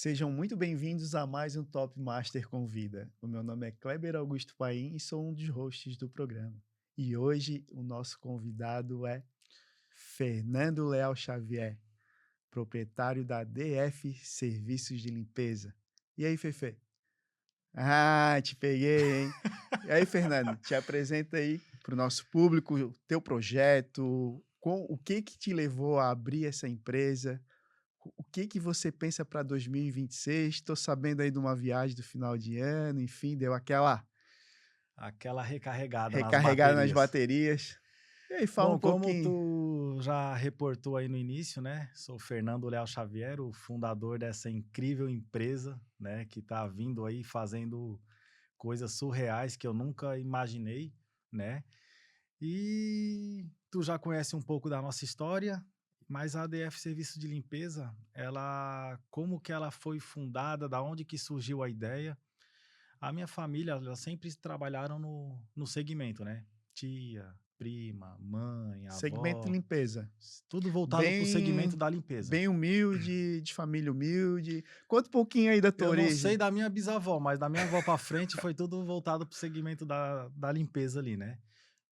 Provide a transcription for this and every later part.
Sejam muito bem-vindos a mais um Top Master Convida. O meu nome é Kleber Augusto Paim e sou um dos hosts do programa. E hoje o nosso convidado é Fernando Leal Xavier, proprietário da DF Serviços de Limpeza. E aí, Fefe? Ah, te peguei, hein? E aí, Fernando, te apresenta aí para o nosso público o teu projeto, o que te levou a abrir essa empresa, o que que você pensa para 2026? Estou sabendo aí de uma viagem do final de ano, enfim, deu aquela Aquela recarregada nas recarregada nas baterias. baterias. E aí, fala um Bom, como pouquinho. tu já reportou aí no início, né? Sou Fernando Leal Xavier, o fundador dessa incrível empresa, né? Que tá vindo aí fazendo coisas surreais que eu nunca imaginei, né? E tu já conhece um pouco da nossa história, mas a ADF Serviço de Limpeza, como que ela foi fundada, da onde que surgiu a ideia? A minha família, elas sempre trabalharam no segmento, né? Tia, prima, mãe, Segmento de avó, limpeza. tudo voltado para o segmento Bem, da limpeza. bem humilde, de família humilde. Conta um pouquinho aí da tua Eu não sei origem. da minha bisavó, mas da minha avó para frente foi tudo voltado para o segmento da limpeza ali, né?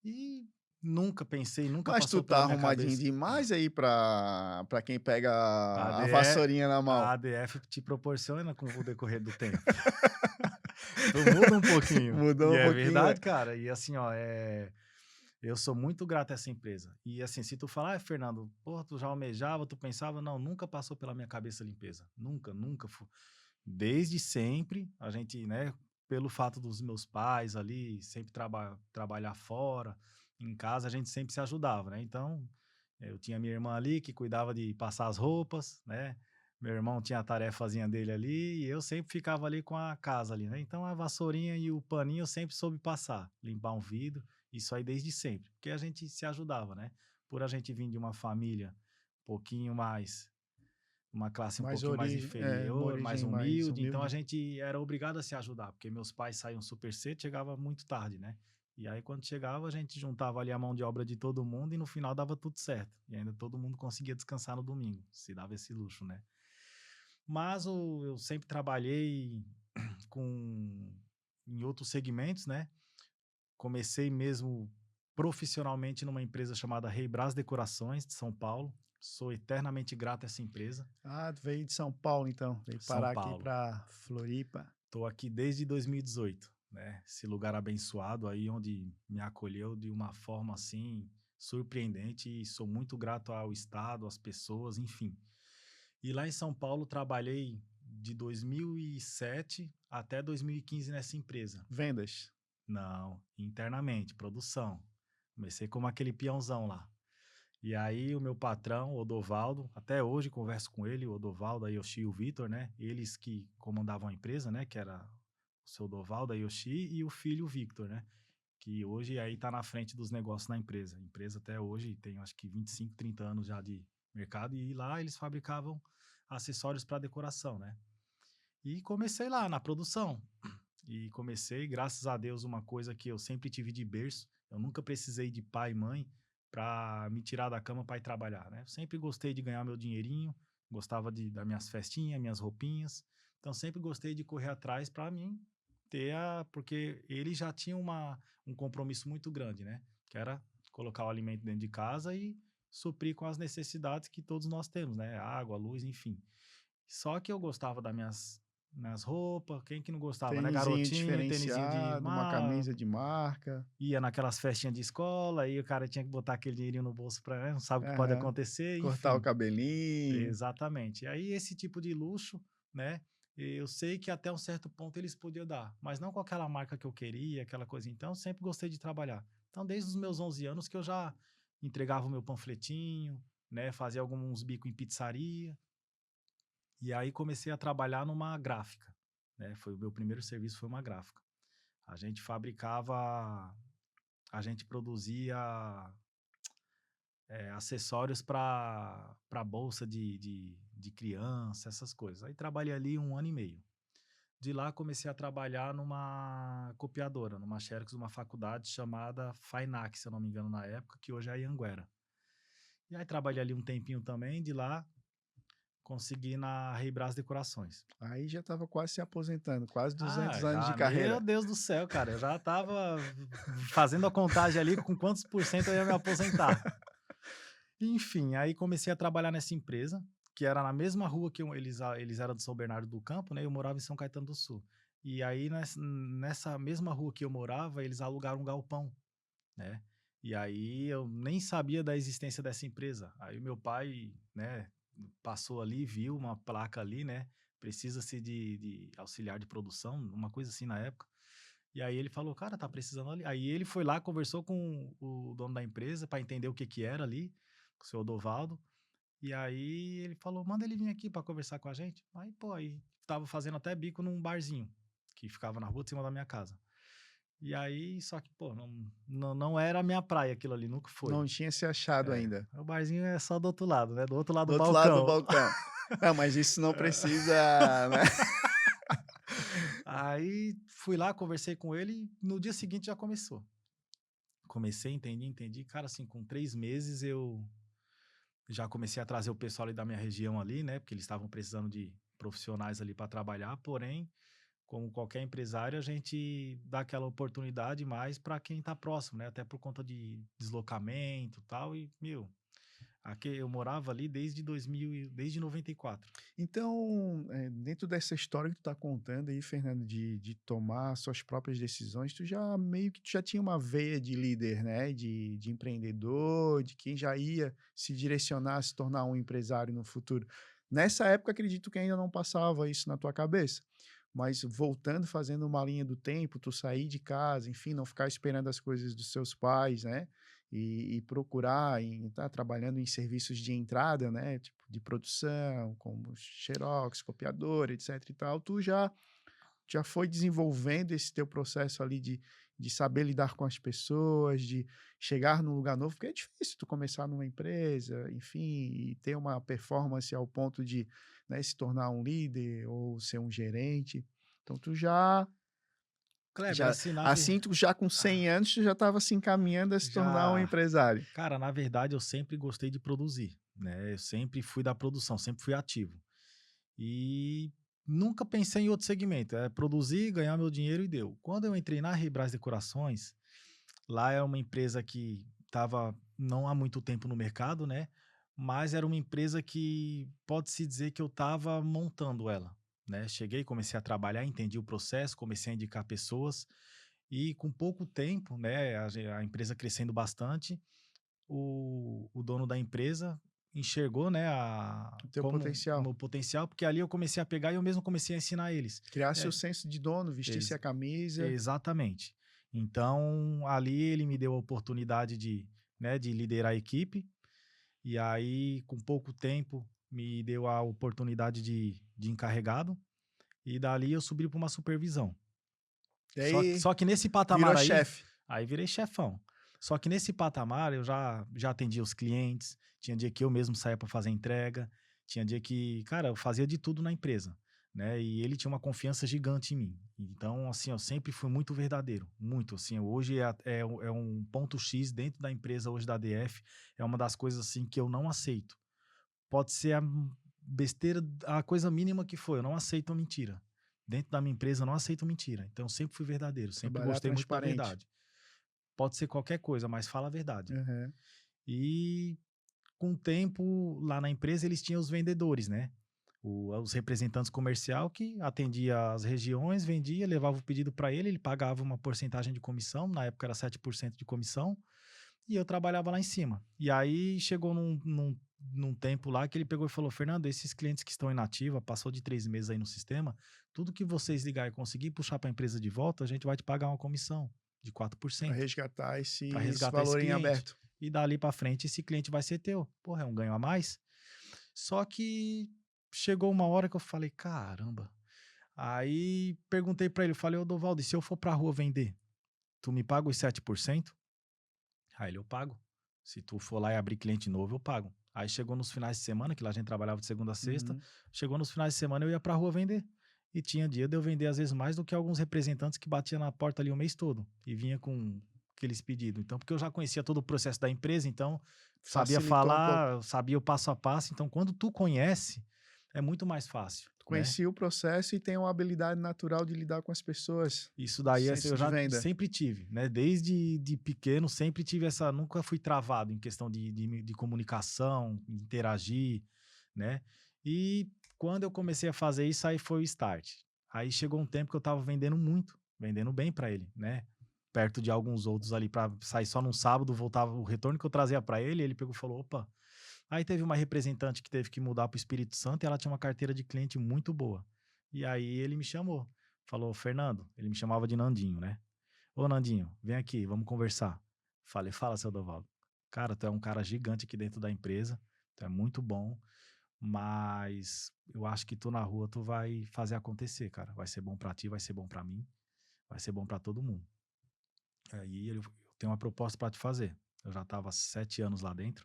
E nunca pensei, nunca Mas tu passou tá pela minha arrumadinho cabeça. demais aí para quem pega A a ADE, vassourinha na a mão. ADF te proporciona com o decorrer do tempo. Tu muda um pouquinho. E Mudou um é pouquinho, é? verdade, cara. E assim, ó, eu sou muito grato a essa empresa. E assim, se tu falar: Fernando, porra, tu já almejava, tu pensava?" Não, nunca passou pela minha cabeça limpeza. Nunca, nunca. Desde sempre, a gente, né, pelo fato dos meus pais ali sempre trabalhar fora, em casa a gente sempre se ajudava, né? Então, eu tinha minha irmã ali que cuidava de passar as roupas, né? Meu irmão tinha a tarefazinha dele ali e eu sempre ficava ali com a casa ali, né? Então a vassourinha e o paninho eu sempre soube passar, limpar um vidro, isso aí desde sempre, porque a gente se ajudava, né? Por a gente vir de uma família um pouquinho mais, uma classe um Mais pouquinho mais origem, uma inferior, mais origem mais humilde, então a humilde. gente era obrigado a se ajudar, porque meus pais saíam super cedo, chegava muito tarde, né? E aí quando chegava a gente juntava ali a mão de obra de todo mundo e no final dava tudo certo. E ainda todo mundo conseguia descansar no domingo, se dava esse luxo, né? Mas eu sempre trabalhei com em outros segmentos, né? Comecei mesmo profissionalmente numa empresa chamada Rei Brás Decorações de São Paulo. Sou eternamente grato a essa empresa, Ah, tu veio de São Paulo, então. Veio São parar aqui Paulo. para Floripa. Estou aqui desde 2018, né? Esse lugar abençoado aí onde me acolheu de uma forma assim surpreendente e sou muito grato ao estado, às pessoas, enfim. E lá em São Paulo trabalhei de 2007 até 2015 nessa empresa. Vendas. Não, internamente, produção. Comecei como aquele peãozão lá. E aí o meu patrão, Odovaldo, até hoje converso com ele, o Odovaldo, a Yoshi e o Vitor, né? Eles que comandavam a empresa, né? Que era o seu Odovaldo, a Yoshi e o filho, o Victor, né? Que hoje aí tá na frente dos negócios na empresa. A empresa até hoje tem acho que 25, 30 anos já de mercado e lá eles fabricavam acessórios para decoração, né? E comecei lá na produção. E comecei, graças a Deus, uma coisa que eu sempre tive de berço. Eu nunca precisei de pai e mãe para me tirar da cama para ir trabalhar, né? Eu sempre gostei de ganhar meu dinheirinho, gostava das minhas festinhas, minhas roupinhas. Então sempre gostei de correr atrás para mim porque ele já tinha um compromisso muito grande, né? Que era colocar o alimento dentro de casa e suprir com as necessidades que todos nós temos, né? Água, luz, enfim. Só que eu gostava das minhas roupas, quem que não gostava, né? Tênisinho Garotinho, tênisinho de diferenciado, uma camisa de marca. ia naquelas festinhas de escola, aí o cara tinha que botar aquele dinheirinho no bolso para, né, não sabe o que pode Aham. acontecer, Cortar o enfim. cabelinho. Exatamente. E aí esse tipo de luxo, né, eu sei que até um certo ponto eles podiam dar, mas não com aquela marca que eu queria, aquela coisa. Então, eu sempre gostei de trabalhar. Então, desde os meus 11 anos que eu já entregava o meu panfletinho, né, fazia alguns bicos em pizzaria, e aí comecei a trabalhar numa gráfica, né? Foi o meu primeiro serviço, foi uma gráfica. A gente fabricava, a gente produzia acessórios para bolsa de criança, essas coisas. Aí trabalhei ali 1 ano e meio. De lá comecei a trabalhar numa copiadora, numa Xerox, uma faculdade chamada Fainac, se eu não me engano na época, que hoje é a Anhanguera. E aí trabalhei ali um tempinho também, de lá consegui na Rei Brás Decorações. Aí já estava quase se aposentando, quase 200 Ah, anos de já, meu carreira. Deus do céu, cara, eu já tava fazendo a contagem ali com quantos por cento eu ia me aposentar. Enfim, aí comecei a trabalhar nessa empresa, que era na mesma rua que eles eram de São Bernardo do Campo, né? Eu morava em São Caetano do Sul. E aí, nessa mesma rua que eu morava, eles alugaram um galpão, né? E aí eu nem sabia da existência dessa empresa. Aí meu pai, né, passou ali, viu uma placa ali, né? Precisa-se de auxiliar de produção, uma coisa assim na época. E aí ele falou, cara, tá precisando ali. Aí ele foi lá, conversou com o dono da empresa para entender o que que era ali, com o seu Odovaldo. E aí ele falou, manda ele vir aqui para conversar com a gente. Aí, pô, aí tava fazendo até bico num barzinho que ficava na rua de cima da minha casa. E aí, só que, pô, não era a minha praia aquilo ali, nunca foi. Não tinha se achado É, ainda. o barzinho é só do outro lado, né? Do outro lado Do do outro lado do balcão. balcão. Não, mas isso não precisa, né? Aí fui lá, conversei com ele e no dia seguinte já começou. Comecei, entendi. Cara, assim, com 3 meses eu já comecei a trazer o pessoal ali da minha região ali, né? Porque eles estavam precisando de profissionais ali para trabalhar, porém, como qualquer empresário, a gente dá aquela oportunidade mais para quem está próximo, né? Até por conta de deslocamento e tal. E, meu, aqui eu morava ali desde 2000, desde 94. Então, dentro dessa história que tu tá contando aí, Fernando, de tomar suas próprias decisões, tu já meio que tu já tinha uma veia de líder, né? De empreendedor, de quem já ia se direcionar a se tornar um empresário no futuro. Nessa época, acredito que ainda não passava isso na tua cabeça. Mas voltando, fazendo uma linha do tempo, tu sair de casa, enfim, não ficar esperando as coisas dos seus pais, né? E procurar estar trabalhando em serviços de entrada, né, tipo de produção, como xerox, copiador, etc e tal, tu já foi desenvolvendo esse teu processo ali de saber lidar com as pessoas, de chegar num lugar novo, porque é difícil tu começar numa empresa, enfim, e ter uma performance ao ponto de, né, se tornar um líder ou ser um gerente. Então tu Kleber, já assim, assim tu já com ah, 100 anos, tu já estava se encaminhando a se tornar um já, empresário. cara, na verdade eu sempre gostei de produzir, né? Eu sempre fui da produção, sempre fui ativo. E nunca pensei em outro segmento, é produzir, ganhar meu dinheiro e deu. Quando eu entrei na Ribras Decorações, lá é uma empresa que estava não há muito tempo no mercado, né? Mas era uma empresa que pode-se dizer que eu estava montando ela, né? Cheguei, comecei a trabalhar, entendi o processo, comecei a indicar pessoas e com pouco tempo, né? A empresa crescendo bastante, o dono da empresa enxergou, né, O teu como o potencial. meu potencial, porque ali eu comecei a pegar e eu mesmo comecei a ensinar eles. Criasse o É, senso de dono, vestisse a ex- camisa. exatamente. Então, ali ele me deu a oportunidade de, né, de liderar a equipe, e aí, com pouco tempo, me deu a oportunidade de encarregado, e dali eu subi para uma supervisão. E Só, aí, só que nesse virou patamar chefe. aí virei chefão. Só que nesse patamar eu já atendia os clientes, tinha dia que eu mesmo saía para fazer entrega, tinha dia que, cara, eu fazia de tudo na empresa, né? E ele tinha uma confiança gigante em mim. Então, assim, eu sempre fui muito verdadeiro, muito, assim, hoje é um ponto X dentro da empresa hoje da ADF, é uma das coisas, assim, que eu não aceito. Pode ser a besteira, a coisa mínima que for, eu não aceito mentira. Dentro da minha empresa, eu não aceito mentira. Então, eu sempre fui verdadeiro, sempre Trabalhar gostei muito da transparente. verdade. Pode ser qualquer coisa, mas fala a verdade. Aham. E com o tempo, lá na empresa, eles tinham os vendedores, né? Os representantes comercial que atendia as regiões, vendia, levava o pedido para ele pagava uma porcentagem de comissão, na época era 7% de comissão, e eu trabalhava lá em cima. E aí chegou num tempo lá que ele pegou e falou: Fernando, esses clientes que estão inativa, passou de 3 meses aí no sistema, tudo que vocês ligar e conseguir puxar para a empresa de volta, a gente vai te pagar uma comissão de Para 4% resgatar esse, para esse resgatar esse valor em cliente. aberto. E dali para frente, esse cliente vai ser teu. Porra, é um ganho a mais. Só que chegou uma hora que eu falei: caramba. Aí perguntei para ele, falei: ô Dovaldo, e se eu for para rua vender, tu me paga os 7%? Aí ele: eu pago. Se tu for lá e abrir cliente novo, eu pago. Aí chegou nos finais de semana, que lá a gente trabalhava de segunda a sexta, Uhum. chegou nos finais de semana eu ia pra rua vender. E tinha dia de eu vender às vezes mais do que alguns representantes que batiam na porta ali o mês todo e vinha com aqueles pedidos. Então, porque eu já conhecia todo o processo da empresa, então sabia Facilitou um pouco. falar, sabia o passo a passo. Então, quando tu conhece, é muito mais fácil, Tu né? conhecia o processo e tem uma habilidade natural de lidar com as pessoas. Isso daí assim, Senso eu de já venda. sempre tive, né? Desde de pequeno, sempre tive essa. Nunca fui travado em questão de comunicação, interagir, né? E quando eu comecei a fazer isso, aí foi o start. Aí chegou um tempo que eu tava vendendo muito, vendendo bem para ele, né? Perto de alguns outros ali, para sair só num sábado, voltava o retorno que eu trazia para ele, ele pegou e falou: opa. Aí teve uma representante que teve que mudar para o Espírito Santo e ela tinha uma carteira de cliente muito boa. E aí ele me chamou. Falou, Fernando, ele me chamava de Nandinho, né? Ô Nandinho, vem aqui, vamos conversar. Falei, fala, seu Dovaldo. Cara, tu é um cara gigante aqui dentro da empresa, tu é muito bom, mas eu acho que tu na rua tu vai fazer acontecer, cara. Vai ser bom pra ti, vai ser bom pra mim, vai ser bom pra todo mundo. Aí eu tenho uma proposta pra te fazer. Eu já tava há 7 anos lá dentro.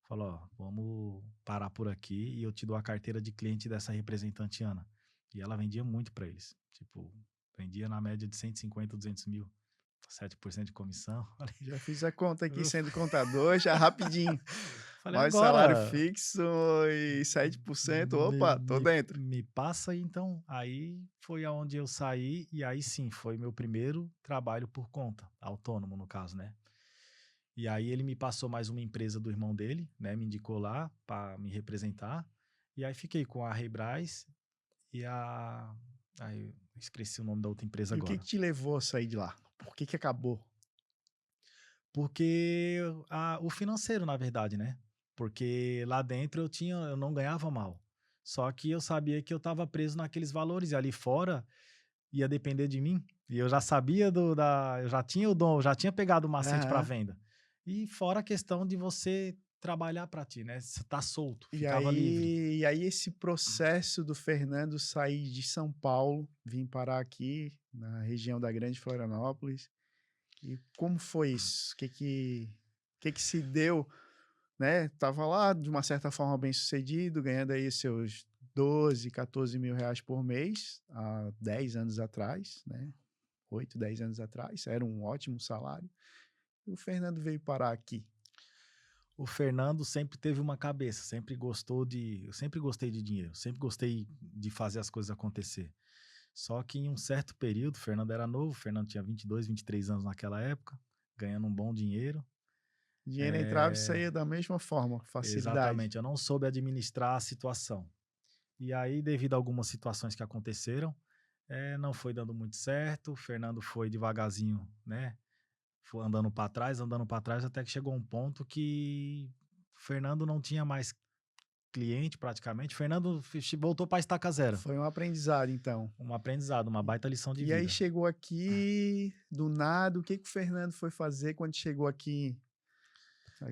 Falou, ó, vamos parar por aqui e eu te dou a carteira de cliente dessa representante Ana. E ela vendia muito pra eles. Tipo, vendia na média de 150, 200 mil. 7% de comissão. Já fiz a conta aqui sendo contador, já rapidinho. Falei, Mais salário agora fixo e 7%. Opa, tô dentro. me passa aí então. Aí foi aonde eu saí e aí sim, foi meu primeiro trabalho por conta, autônomo no caso, né? E aí ele me passou mais uma empresa do irmão dele, né? Me indicou lá para me representar. E aí fiquei com a Reibraz e a... Aí eu esqueci o nome da outra empresa E o que agora. que te levou a sair de lá? Por que que acabou? Porque o financeiro, na verdade, né? Porque lá dentro eu não ganhava mal. Só que eu sabia que eu estava preso naqueles valores e ali fora ia depender de mim. E eu já sabia eu já tinha o dom, eu já tinha pegado o macete para Aham. venda. E fora a questão de você trabalhar para ti, né? Você tá solto, E ficava livre. aí, e aí esse processo do Fernando sair de São Paulo, vir parar aqui na região da Grande Florianópolis. E como foi isso? O que que se deu, né? Tava lá de uma certa forma bem sucedido, ganhando aí seus 12, 14 mil reais por mês, há 10 anos atrás, né? 8, 10 anos atrás, era um ótimo salário. E o Fernando veio parar aqui. O Fernando sempre teve uma cabeça, eu sempre gostei de dinheiro, sempre gostei de fazer as coisas acontecer. Só que em um certo período, o Fernando era novo, o Fernando tinha 22, 23 anos naquela época, ganhando um bom dinheiro. Dinheiro entrava e É, saía da mesma forma, com facilidade. exatamente, eu não soube administrar a situação. E aí, devido a algumas situações que aconteceram, não foi dando muito certo, o Fernando foi devagarzinho, né? Foi andando para trás, até que chegou um ponto que o Fernando não tinha mais cliente praticamente. O Fernando voltou para a estaca zero. Foi um aprendizado, então. Um aprendizado, uma baita lição de E aí vida. chegou aqui, do nada, o que que o Fernando foi fazer quando chegou aqui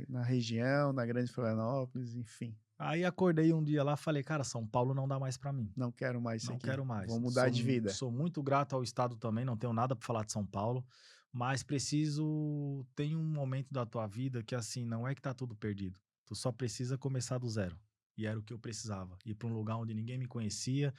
na região, na Grande Florianópolis, enfim. Aí acordei um dia lá, falei, cara, São Paulo não dá mais para mim. Não quero mais isso Não aqui. quero mais. Vou mudar de vida. Sou muito grato ao estado também, não tenho nada para falar de São Paulo, mas preciso. Tem um momento da tua vida que, assim, não é que tá tudo perdido. Tu só precisa começar do zero. E era o que eu precisava. Ir para um lugar onde ninguém me conhecia,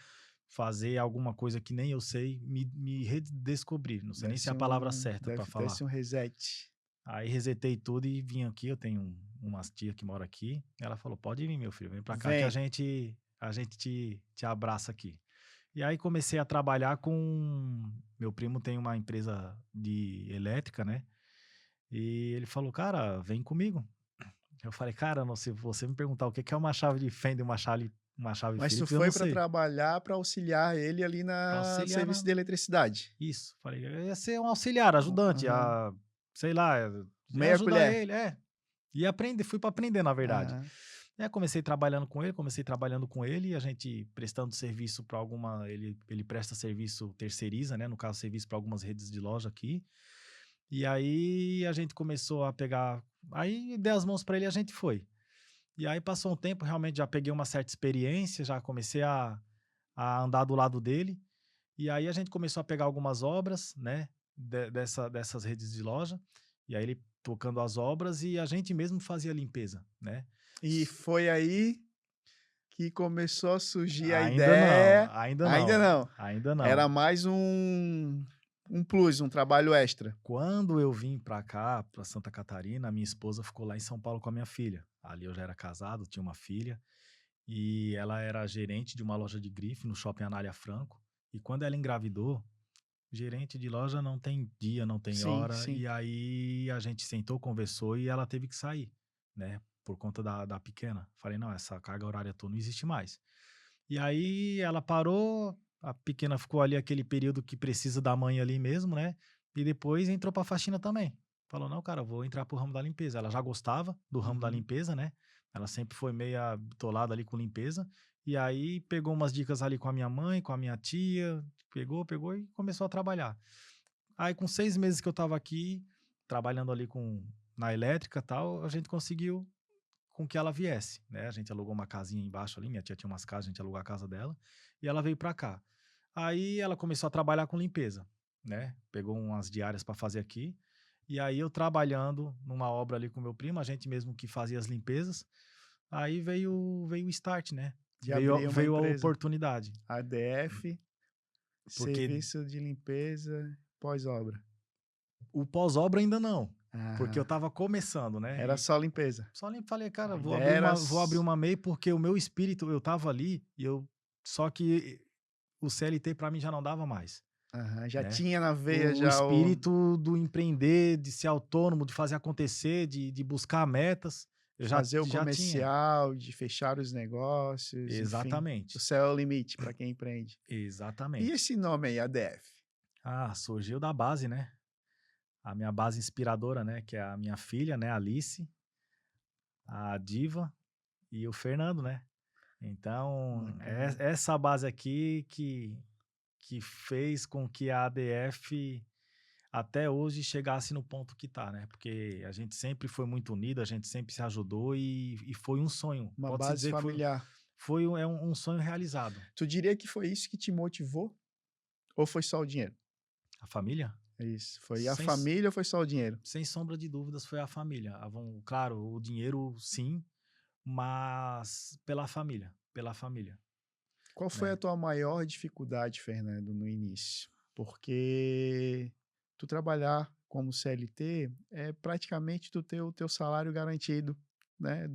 fazer alguma coisa que nem eu sei, me redescobrir. Não sei nem se é a palavra certa para falar. Desse um reset. Aí resetei tudo e vim aqui. Eu tenho umas tia que mora aqui. Ela falou: pode vir, meu filho, vem para cá que Vem. a gente te abraça aqui. E aí comecei a trabalhar com. Meu primo tem uma empresa de elétrica, né? E ele falou, cara, vem comigo. Eu falei, cara, não, se você me perguntar o que que é uma chave de fenda e uma chave Mas tu Phillips, eu foi não para sei. trabalhar para auxiliar ele ali Pra na auxiliar serviço de eletricidade. Isso. Falei, eu ia ser um auxiliar, ajudante, Aham. sei lá, ia Meia ajudar colher. ele, E aprender, fui para aprender, na verdade. Aham. Comecei trabalhando com ele, e a gente prestando serviço para ele presta serviço, terceiriza, né? No caso, serviço para algumas redes de loja aqui. E aí a gente começou a pegar, aí dei as mãos para ele e a gente foi. E aí passou um tempo, realmente já peguei uma certa experiência, já comecei a andar do lado dele. E aí a gente começou a pegar algumas obras, né? Dessas redes de loja. E aí ele tocando as obras e a gente mesmo fazia a limpeza, né? E foi aí que começou a surgir a Ainda não, ideia. ainda Ainda não, não. ainda Era não. mais um plus, um trabalho extra. Quando eu vim para cá, para Santa Catarina, a minha esposa ficou lá em São Paulo com a minha filha. Ali eu já era casado, tinha uma filha. e ela era gerente de uma loja de grife no Shopping Anália Franco. E quando ela engravidou, gerente de loja não tem dia, não tem Sim, hora. sim. E aí a gente sentou, conversou e ela teve que sair, né? Por conta da pequena. Falei, não, essa carga horária tua não existe mais. E aí ela parou, a pequena ficou ali aquele período que precisa da mãe ali mesmo, né? E depois entrou pra faxina também. Falou, não, cara, vou entrar pro ramo da limpeza. Ela já gostava do ramo da Uhum. limpeza, né? Ela sempre foi meia bitolada ali com limpeza. E aí pegou umas dicas ali com a minha mãe, com a minha tia, pegou e começou a trabalhar. Aí com 6 meses que eu tava aqui, trabalhando ali na elétrica e tal, a gente conseguiu com que ela viesse, né? A gente alugou uma casinha embaixo ali, minha tia tinha umas casas, a gente alugou a casa dela, e ela veio pra cá. Aí ela começou a trabalhar com limpeza, né? Pegou umas diárias pra fazer aqui, e aí eu trabalhando numa obra ali com meu primo, a gente mesmo que fazia as limpezas, aí veio o start, né? De Veio, abrir uma veio a empresa. oportunidade, ADF, porque Serviço de Limpeza Pós-Obra. o pós-obra ainda não, porque eu Aham. tava começando, né? Era E só limpeza. só falei, cara, A vou ideia abrir era. uma MEI porque o meu espírito, eu tava ali e eu só que o CLT para mim já não dava mais, Aham, já né? tinha na veia O já o espírito do empreender, de ser autônomo, de fazer acontecer, de buscar metas, eu fazer o já tinha. comercial, de fechar os negócios, enfim. O Exatamente, céu é o limite para quem empreende. E exatamente. esse nome aí, ADF? Ah, surgiu da base, né? A minha base inspiradora, né? Que é a minha filha, né? Alice, a Diva e o Fernando, né? Então, é Bacana. essa base aqui que fez com que a ADF até hoje chegasse no ponto que está, né? Porque a gente sempre foi muito unido, a gente sempre se ajudou e foi um sonho. Uma Pode-se base dizer que familiar. um sonho realizado. Tu diria que foi isso que te motivou? Ou foi só o dinheiro? A família? É isso. Foi a Sem, s- família ou foi só o dinheiro? sem sombra de dúvidas, foi a família. Claro, o dinheiro sim, mas pela família, Qual foi a né? tua maior dificuldade, Fernando, no início? Porque tu trabalhar como CLT é praticamente tu ter o teu salário garantido, né?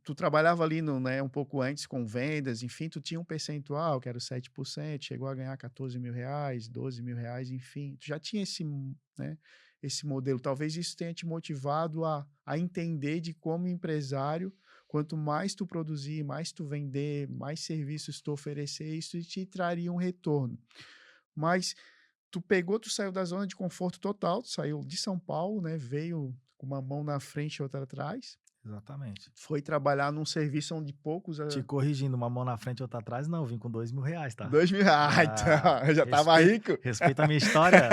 Tu trabalhava ali no, né, um pouco antes com vendas, enfim, tu tinha um percentual que era os 7%, chegou a ganhar 14 mil reais, 12 mil reais, enfim, tu já tinha né, esse modelo. Talvez isso tenha te motivado a entender de como empresário, quanto mais tu produzir, mais tu vender, mais serviços tu oferecer, isso te traria um retorno. Mas tu saiu da zona de conforto total, tu saiu de São Paulo, né, veio com uma mão na frente e outra atrás, Exatamente. foi trabalhar num serviço onde poucos. Te corrigindo, uma mão na frente e outra atrás, não, vim com R$ 2.000, tá? 2 mil reais, Ah, então, eu já tava rico. respeita a minha história.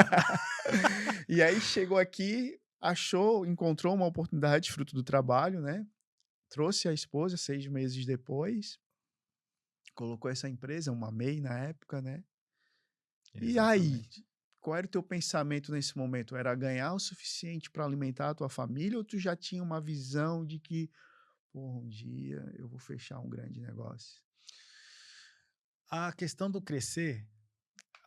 E aí chegou aqui, encontrou uma oportunidade fruto do trabalho, né? Trouxe a esposa 6 meses depois, colocou essa empresa, uma MEI na época, né? E aí, Exatamente. qual era o teu pensamento nesse momento? Era ganhar o suficiente para alimentar a tua família ou tu já tinha uma visão de que, porra, um dia eu vou fechar um grande negócio? A questão do crescer,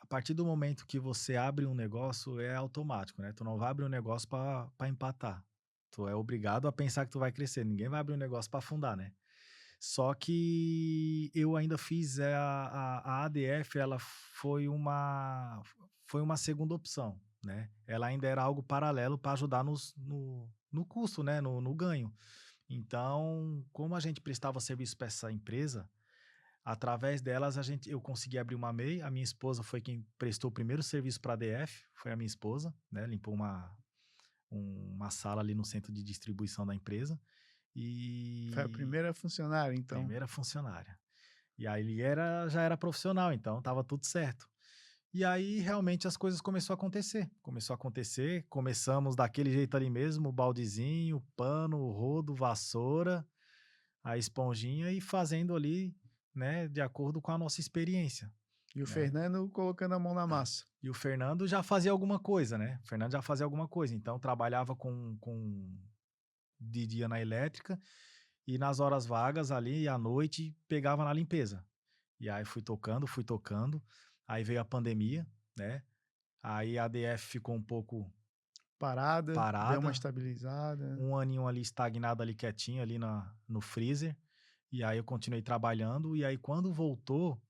a partir do momento que você abre um negócio, é automático, né? Tu não vai abrir um negócio para empatar. Tu é obrigado a pensar que tu vai crescer. Ninguém vai abrir um negócio para afundar, né? Só que eu ainda fiz a ADF, ela foi uma segunda opção, né? Ela ainda era algo paralelo para ajudar no custo, né? No ganho. Então, como a gente prestava serviço para essa empresa, através delas eu consegui abrir uma MEI. A minha esposa foi quem prestou o primeiro serviço para a ADF, foi a minha esposa, né? Limpou uma sala ali no centro de distribuição da empresa. Foi a E primeira funcionária, então. primeira funcionária. E aí ele já era profissional, então estava tudo certo. E aí realmente as coisas começaram a acontecer. Começou a acontecer, começamos daquele jeito ali mesmo, o baldezinho, o pano, o rodo, vassoura, a esponjinha e fazendo ali, né, de acordo com a nossa experiência, E o né? Fernando colocando a mão na massa. E o Fernando já fazia alguma coisa, né? O Fernando já fazia alguma coisa, então trabalhava com de dia na elétrica e nas horas vagas ali à noite pegava na limpeza. E aí fui tocando, aí veio a pandemia, né? Aí a ADF ficou um pouco parada, deu uma parada, estabilizada. um aninho ali estagnado ali quietinho ali no freezer, e aí eu continuei trabalhando, e aí quando voltou,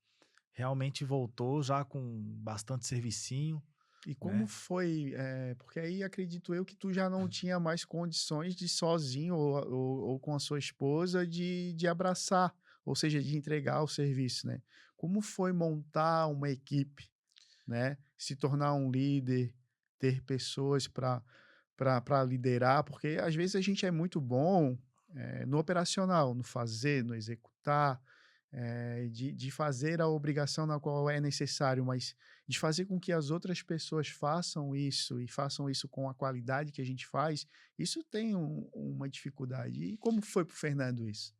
realmente voltou já com bastante servicinho, E como né. foi, porque aí acredito eu que tu já não tinha mais condições de sozinho ou com a sua esposa de abraçar, ou seja, de entregar o serviço, né. Como foi montar uma equipe, né, se tornar um líder, ter pessoas para liderar, porque às vezes a gente é muito bom, no operacional, no fazer, no executar, de fazer a obrigação na qual é necessário, mas de fazer com que as outras pessoas façam isso e façam isso com a qualidade que a gente faz, isso tem uma dificuldade. E como foi para o Fernando isso?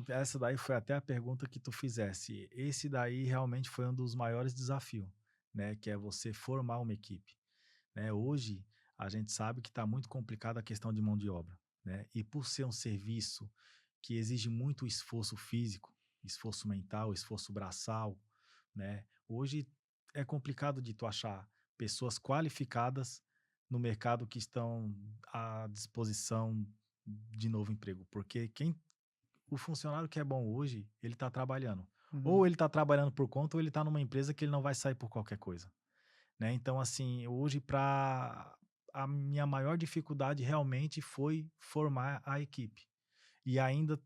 Essa daí foi até a pergunta que tu fizesse. Esse daí realmente foi um dos maiores desafios, né, que é você formar uma equipe, né. Hoje, a gente sabe que está muito complicada a questão de mão de obra, né, e por ser um serviço que exige muito esforço físico, esforço mental, esforço braçal, né, hoje é complicado de tu achar pessoas qualificadas no mercado que estão à disposição de novo emprego, porque quem o funcionário que é bom hoje, ele está trabalhando. Ou Uhum. ele está trabalhando por conta, ou ele está numa empresa que ele não vai sair por qualquer coisa, né. Então, assim, hoje para a minha maior dificuldade realmente foi formar a equipe. E ainda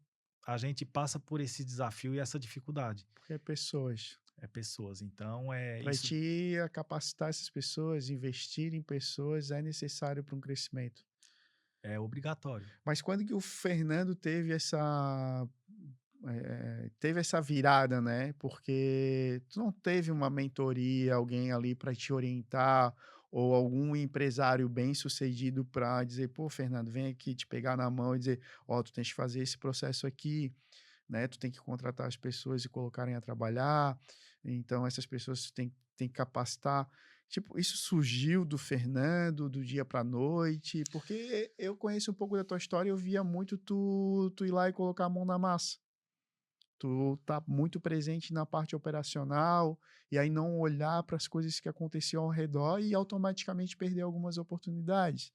a gente passa por esse desafio e essa dificuldade, Porque pessoas. é pessoas. Então é Para isso, ti, capacitar essas pessoas, investir em pessoas é necessário para um crescimento. é obrigatório. Mas quando que o Fernando teve essa virada, né, porque tu não teve uma mentoria, alguém ali para te orientar, ou algum empresário bem-sucedido para dizer: "Pô, Fernando, vem aqui te pegar na mão e dizer: ó, tu tens que fazer esse processo aqui, né, tu tem que contratar as pessoas e colocarem a trabalhar, então essas pessoas tu tem que capacitar". Tipo, isso surgiu do Fernando, do dia para noite? Porque eu conheço um pouco da tua história, eu via muito tu ir lá e colocar a mão na massa. Tu tá muito presente na parte operacional, e aí não olhar para as coisas que aconteciam ao redor e automaticamente perder algumas oportunidades.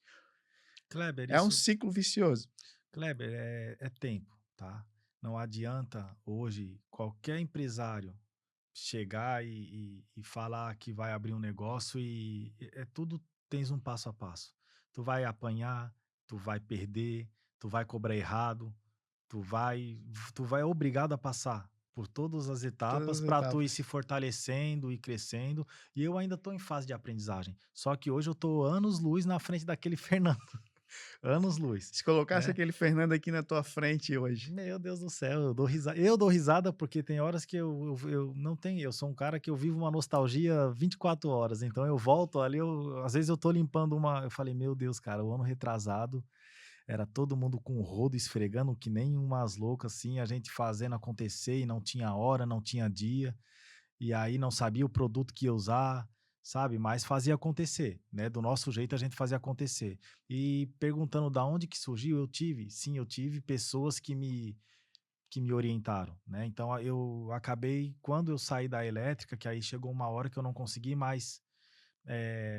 Kleber, É um isso ciclo vicioso. Kleber, é tempo, tá? Não adianta hoje qualquer empresário chegar e falar que vai abrir um negócio e é tudo tens um passo a passo. Tu vai apanhar, tu vai perder, tu vai cobrar errado, tu vai tu vai obrigado a passar por todas as etapas Todas as para tu ir se etapas. fortalecendo e crescendo, e eu ainda estou em fase de aprendizagem. Só que hoje eu estou anos-luz na frente daquele Fernando, anos-luz, Se colocasse né. aquele Fernando aqui na tua frente hoje. Meu Deus do céu, eu dou risada porque tem horas que eu não tenho eu sou um cara que eu vivo uma nostalgia 24 horas, então eu volto ali, às vezes eu tô limpando eu falei: "Meu Deus, cara, o ano retrasado era todo mundo com o rodo esfregando que nem umas loucas, assim, a gente fazendo acontecer e não tinha hora, não tinha dia, e aí não sabia o produto que ia usar, sabe, mas fazia acontecer, né, do nosso jeito a gente fazia acontecer". E perguntando da onde que surgiu, eu tive pessoas que me orientaram, né. Então eu acabei quando eu saí da elétrica, que aí chegou uma hora que eu não consegui mais,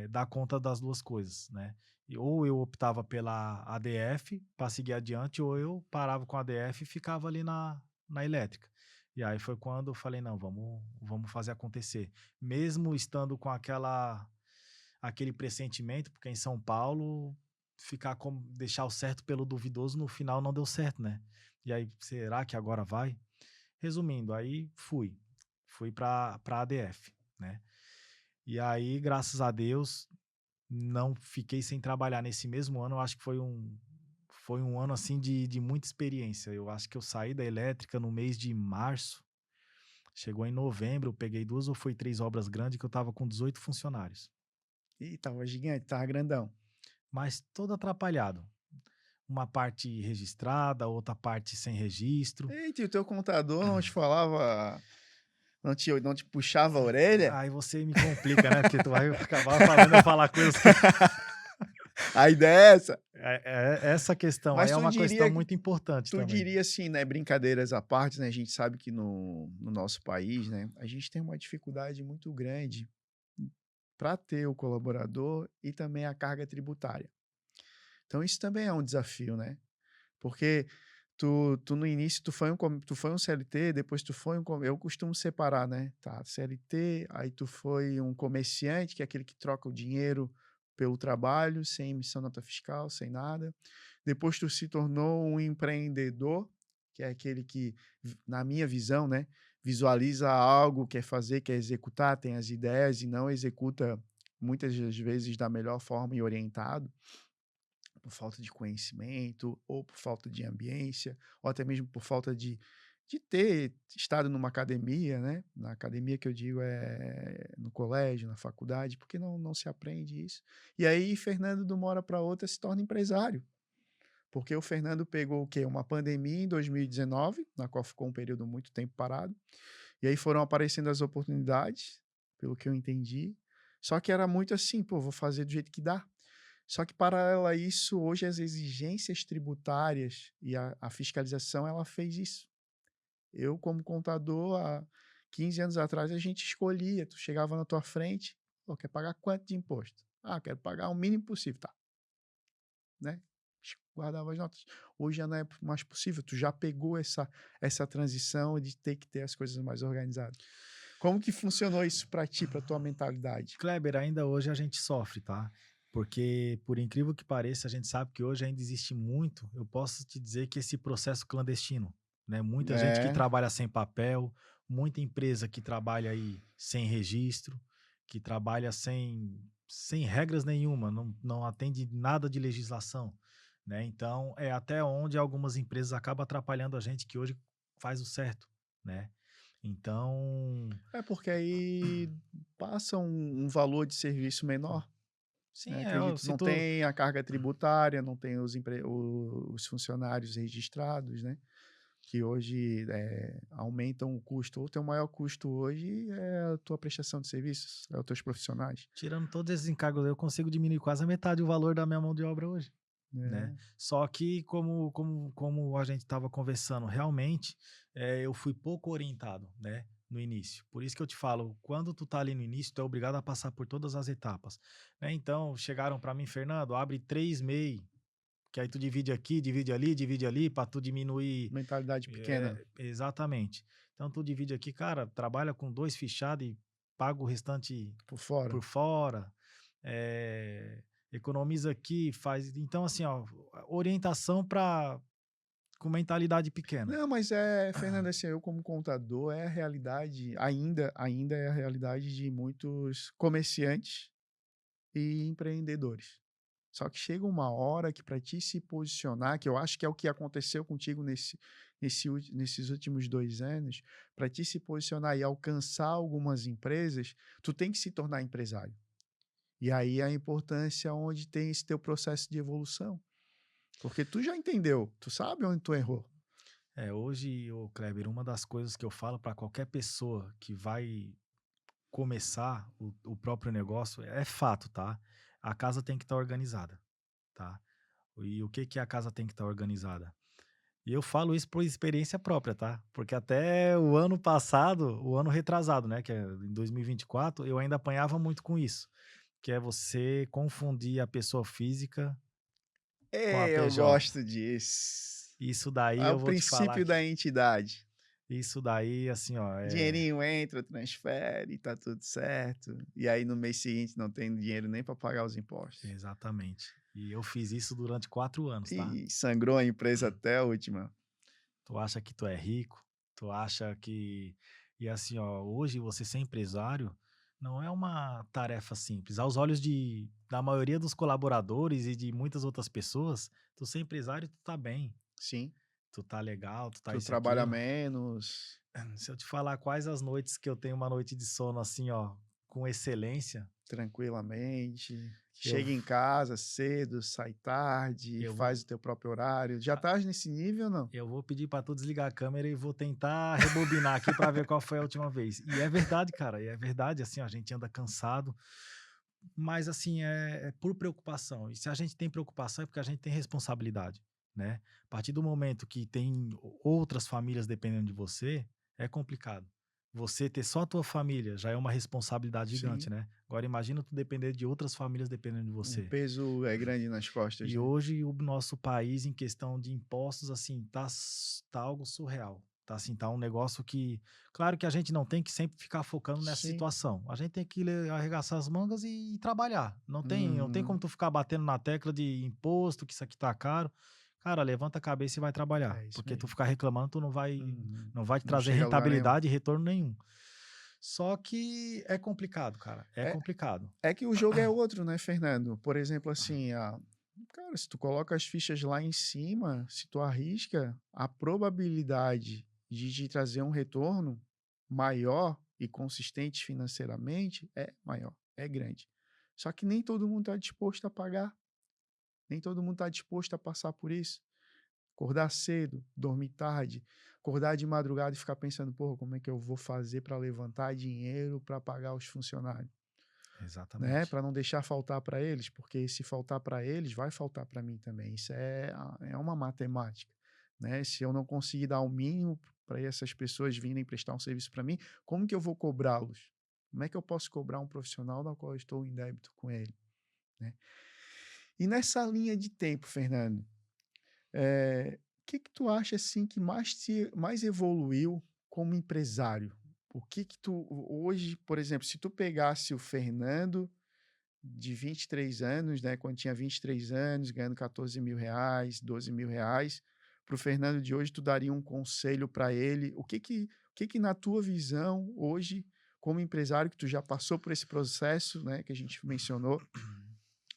dar conta das 2 coisas, né. E ou eu optava pela ADF para seguir adiante, ou eu parava com a ADF e ficava ali na elétrica. E aí foi quando eu falei: "Não, vamos fazer acontecer". Mesmo estando com aquele pressentimento, porque em São Paulo, ficar como deixar o certo pelo duvidoso, no final não deu certo, né. E aí, será que agora vai? Resumindo, aí fui pra ADF, né. E aí, graças a Deus, não fiquei sem trabalhar nesse mesmo ano, eu acho que foi um ano, assim, de muita experiência. Eu acho que eu saí da elétrica no mês de março, chegou em novembro, eu peguei 2 ou foi 3 obras grandes que eu estava com 18 funcionários, Ih, tava gigante, tava grandão. mas todo atrapalhado. Uma parte registrada, outra parte sem registro. Eita, e o teu contador não te falava, não te puxava a orelha? Aí você me complica, né, porque tu vai acabar fazendo eu falar coisas que A ideia é essa. essa questão aí Mas é uma questão muito importante tu também. diria assim, né, brincadeiras à parte, né, a gente sabe que no nosso país, né, a gente tem uma dificuldade muito grande para ter o colaborador e também a carga tributária. Então isso também é um desafio, né? Porque tu no início tu foi um CLT, depois tu foi eu costumo separar, né? Tá, CLT, aí tu foi um comerciante, que é aquele que troca o dinheiro pelo trabalho, sem emissão de nota fiscal, sem nada. Depois tu se tornou um empreendedor, que é aquele que, na minha visão, né, visualiza algo, quer fazer, quer executar, tem as ideias e não executa muitas das vezes da melhor forma e orientado por falta de conhecimento, ou por falta de ambiência, ou até mesmo por falta de ter estado numa academia, né? Na academia que eu digo é no colégio, na faculdade, porque não se aprende isso. E aí, Fernando, de uma hora para outra, se torna empresário. Porque o Fernando pegou o quê? Uma pandemia em 2019, na qual ficou um período muito tempo parado. E aí foram aparecendo as oportunidades, pelo que eu entendi. Só que era muito assim, pô, vou fazer do jeito que dá. Só que, paralelo a isso, hoje as exigências tributárias e a fiscalização, ela fez isso. Eu, como contador, há 15 anos atrás, a gente escolhia, tu chegava na tua frente, pô, quer pagar quanto de imposto? Ah, quero pagar o mínimo possível, tá, né? Guardava as notas. Hoje já não é mais possível, tu já pegou essa transição de ter que ter as coisas mais organizadas. Como que funcionou isso para ti, para tua mentalidade? Kleber, ainda hoje a gente sofre, tá? Porque, por incrível que pareça, a gente sabe que hoje ainda existe muito. Eu posso te dizer que esse processo clandestino, né? Muita gente que É, trabalha sem papel, muita empresa que trabalha aí sem registro, que trabalha sem regras nenhuma, não atende nada de legislação, né? Então, é até onde algumas empresas acabam atrapalhando a gente que hoje faz o certo, né? Então, é porque aí passa um valor de serviço menor. sim, Né, eu acredito, não sinto. tem a carga tributária, não tem os funcionários registrados, né, que hoje, aumentam o custo, ou teu maior custo hoje é a tua prestação de serviços, é os teus profissionais. Tirando todos esses encargos, eu consigo diminuir quase a metade o valor da minha mão de obra hoje, né? É. Só que como a gente estava conversando, realmente eu fui pouco orientado, né? No início. Por isso que eu te falo, quando tu tá ali no início, tu é obrigado a passar por todas as etapas, né? Então, chegaram para mim, Fernando, abre 3 MEI, que aí tu divide ali, para tu diminuir. Mentalidade pequena, Exatamente. Então, tu divide aqui, cara, trabalha com 2 fichados e paga o restante por fora. por fora, economiza aqui, faz. Então, assim, ó, orientação para com mentalidade pequena. Não, mas Fernando, assim, eu como contador, é a realidade, ainda é a realidade de muitos comerciantes e empreendedores. Só que chega uma hora que para ti se posicionar, que eu acho que é o que aconteceu contigo nesses últimos 2 anos, para ti se posicionar e alcançar algumas empresas, tu tem que se tornar empresário. E aí a importância onde tem esse teu processo de evolução. Porque tu já entendeu, tu sabe onde tu errou. Hoje, o Kleber, uma das coisas que eu falo para qualquer pessoa que vai começar o próprio negócio é fato, tá? A casa tem que estar organizada, tá? E o que que a casa tem que estar organizada? E eu falo isso por experiência própria, tá? Porque até o ano passado, o ano retrasado, né, que é em 2024, eu ainda apanhava muito com isso, que é você confundir a pessoa física com a Eu PJ. gosto disso. Isso daí É o eu vou te falar princípio que da entidade. isso daí, assim, ó, Dinheirinho entra, transfere, tá tudo certo. E aí no mês seguinte não tem dinheiro nem para pagar os impostos. exatamente. E eu fiz isso durante 4 anos, tá? E sangrou a empresa até a última. Tu acha que tu é rico, tu acha que. E assim, ó, hoje você ser empresário não é uma tarefa simples. Aos olhos da maioria dos colaboradores e de muitas outras pessoas, tu ser empresário, tu tá bem, Sim, tu tá legal, tu tá tu isso e trabalha aquilo. menos. Se eu te falar quais as noites que eu tenho uma noite de sono assim, ó, com excelência, Tranquilamente, eu, chega em casa cedo, sai tarde, eu faz vou. o teu próprio horário. Já estás nesse nível ou não? Eu vou pedir para tu desligar a câmera e vou tentar rebobinar aqui para ver qual foi a última vez. E é verdade, cara, e é verdade, assim, ó, a gente anda cansado, mas assim, é por preocupação. E se a gente tem preocupação é porque a gente tem responsabilidade, né? A partir do momento que tem outras famílias dependendo de você, é complicado, você ter só a tua família já é uma responsabilidade gigante, Sim, né? Agora imagina tu depender de outras famílias dependendo de o você. peso é grande nas costas, E né. hoje o nosso país, em questão de impostos, assim, tá algo surreal. Tá assim, tá um negócio que, claro que a gente não tem que sempre ficar focando nessa Sim. situação. A gente tem que arregaçar as mangas e trabalhar. Não tem como Uhum. tu ficar batendo na tecla de imposto, que isso aqui tá caro. Cara, levanta a cabeça e vai trabalhar, É isso porque tu mesmo. ficar reclamando, tu Uhum. não vai te Não trazer chega a lugar nenhum. rentabilidade e retorno nenhum. Só que é complicado, cara. É É complicado. é que o jogo é outro, né, Fernando. Por exemplo, assim, cara, se tu coloca as fichas lá em cima, se tu arrisca, a probabilidade de te trazer um retorno maior e consistente financeiramente é maior, é grande. Só que nem todo mundo está disposto a pagar, nem todo mundo está disposto a passar por isso. Acordar cedo, dormir tarde, acordar de madrugada e ficar pensando: "Porra, como é que eu vou fazer para levantar dinheiro para pagar os funcionários?", né, Exatamente. para não deixar faltar para eles, porque se faltar para eles, vai faltar para mim também. Isso é uma matemática, né. Se eu não conseguir dar o mínimo para essas pessoas virem prestar um serviço para mim, como que eu vou cobrá-los? Como é que eu posso cobrar um profissional da qual eu estou em débito com ele, né. E nessa linha de tempo, Fernando, que tu acha, assim, que mais evoluiu como empresário? O que tu hoje, por exemplo, se tu pegasse o Fernando de 23 anos, né, quando tinha 23 anos, ganhando R$ 14.000, R$ 12.000, para o Fernando de hoje, tu daria um conselho para ele? O que que na tua visão hoje, como empresário, que tu já passou por esse processo, né, que a gente mencionou,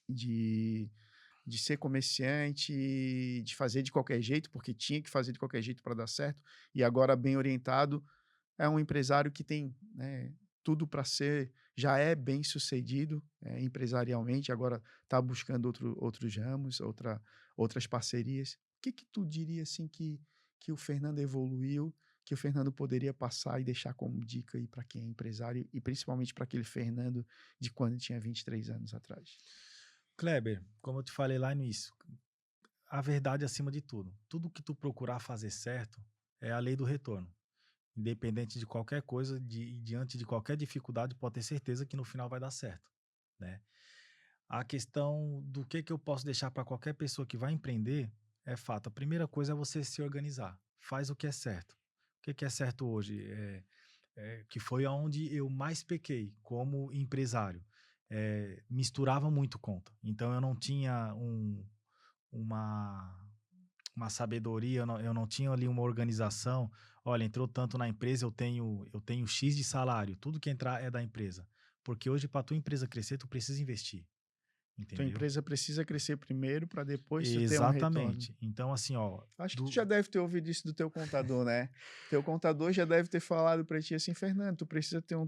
de ser comerciante, de fazer de qualquer jeito, porque tinha que fazer de qualquer jeito para dar certo, e agora bem orientado, é um empresário que tem, né, tudo para ser, já é bem-sucedido, empresarialmente, agora está buscando outros ramos, outras parcerias. O que que tu diria, assim, que o Fernando evoluiu, que o Fernando poderia passar e deixar como dica aí para quem é empresário e principalmente para aquele Fernando de quando tinha 23 anos atrás? Kleber, como eu te falei lá no início, a verdade acima de tudo. Tudo que tu procurar fazer certo é a lei do retorno. Independente de qualquer coisa, diante de qualquer dificuldade, pode ter certeza que no final vai dar certo, né? A questão do que eu posso deixar para qualquer pessoa que vai empreender é fato. A primeira coisa é você se organizar. Faz o que é certo. O que é certo hoje? Que foi aonde eu mais pequei como empresário. Misturava muito conta. Então eu não tinha uma, uma sabedoria, eu não tinha ali uma organização. Olha, entrou tanto na empresa, eu tenho X de salário. Tudo que entrar é da empresa. Porque hoje, para tua empresa crescer, tu precisa investir. Tua Entendeu? empresa precisa crescer primeiro para depois tu ter um retorno. Exatamente. Então, assim, ó, Acho que tu do já deve ter ouvido isso do teu contador, né? Teu contador já deve ter falado para ti assim: "Fernando, tu precisa ter um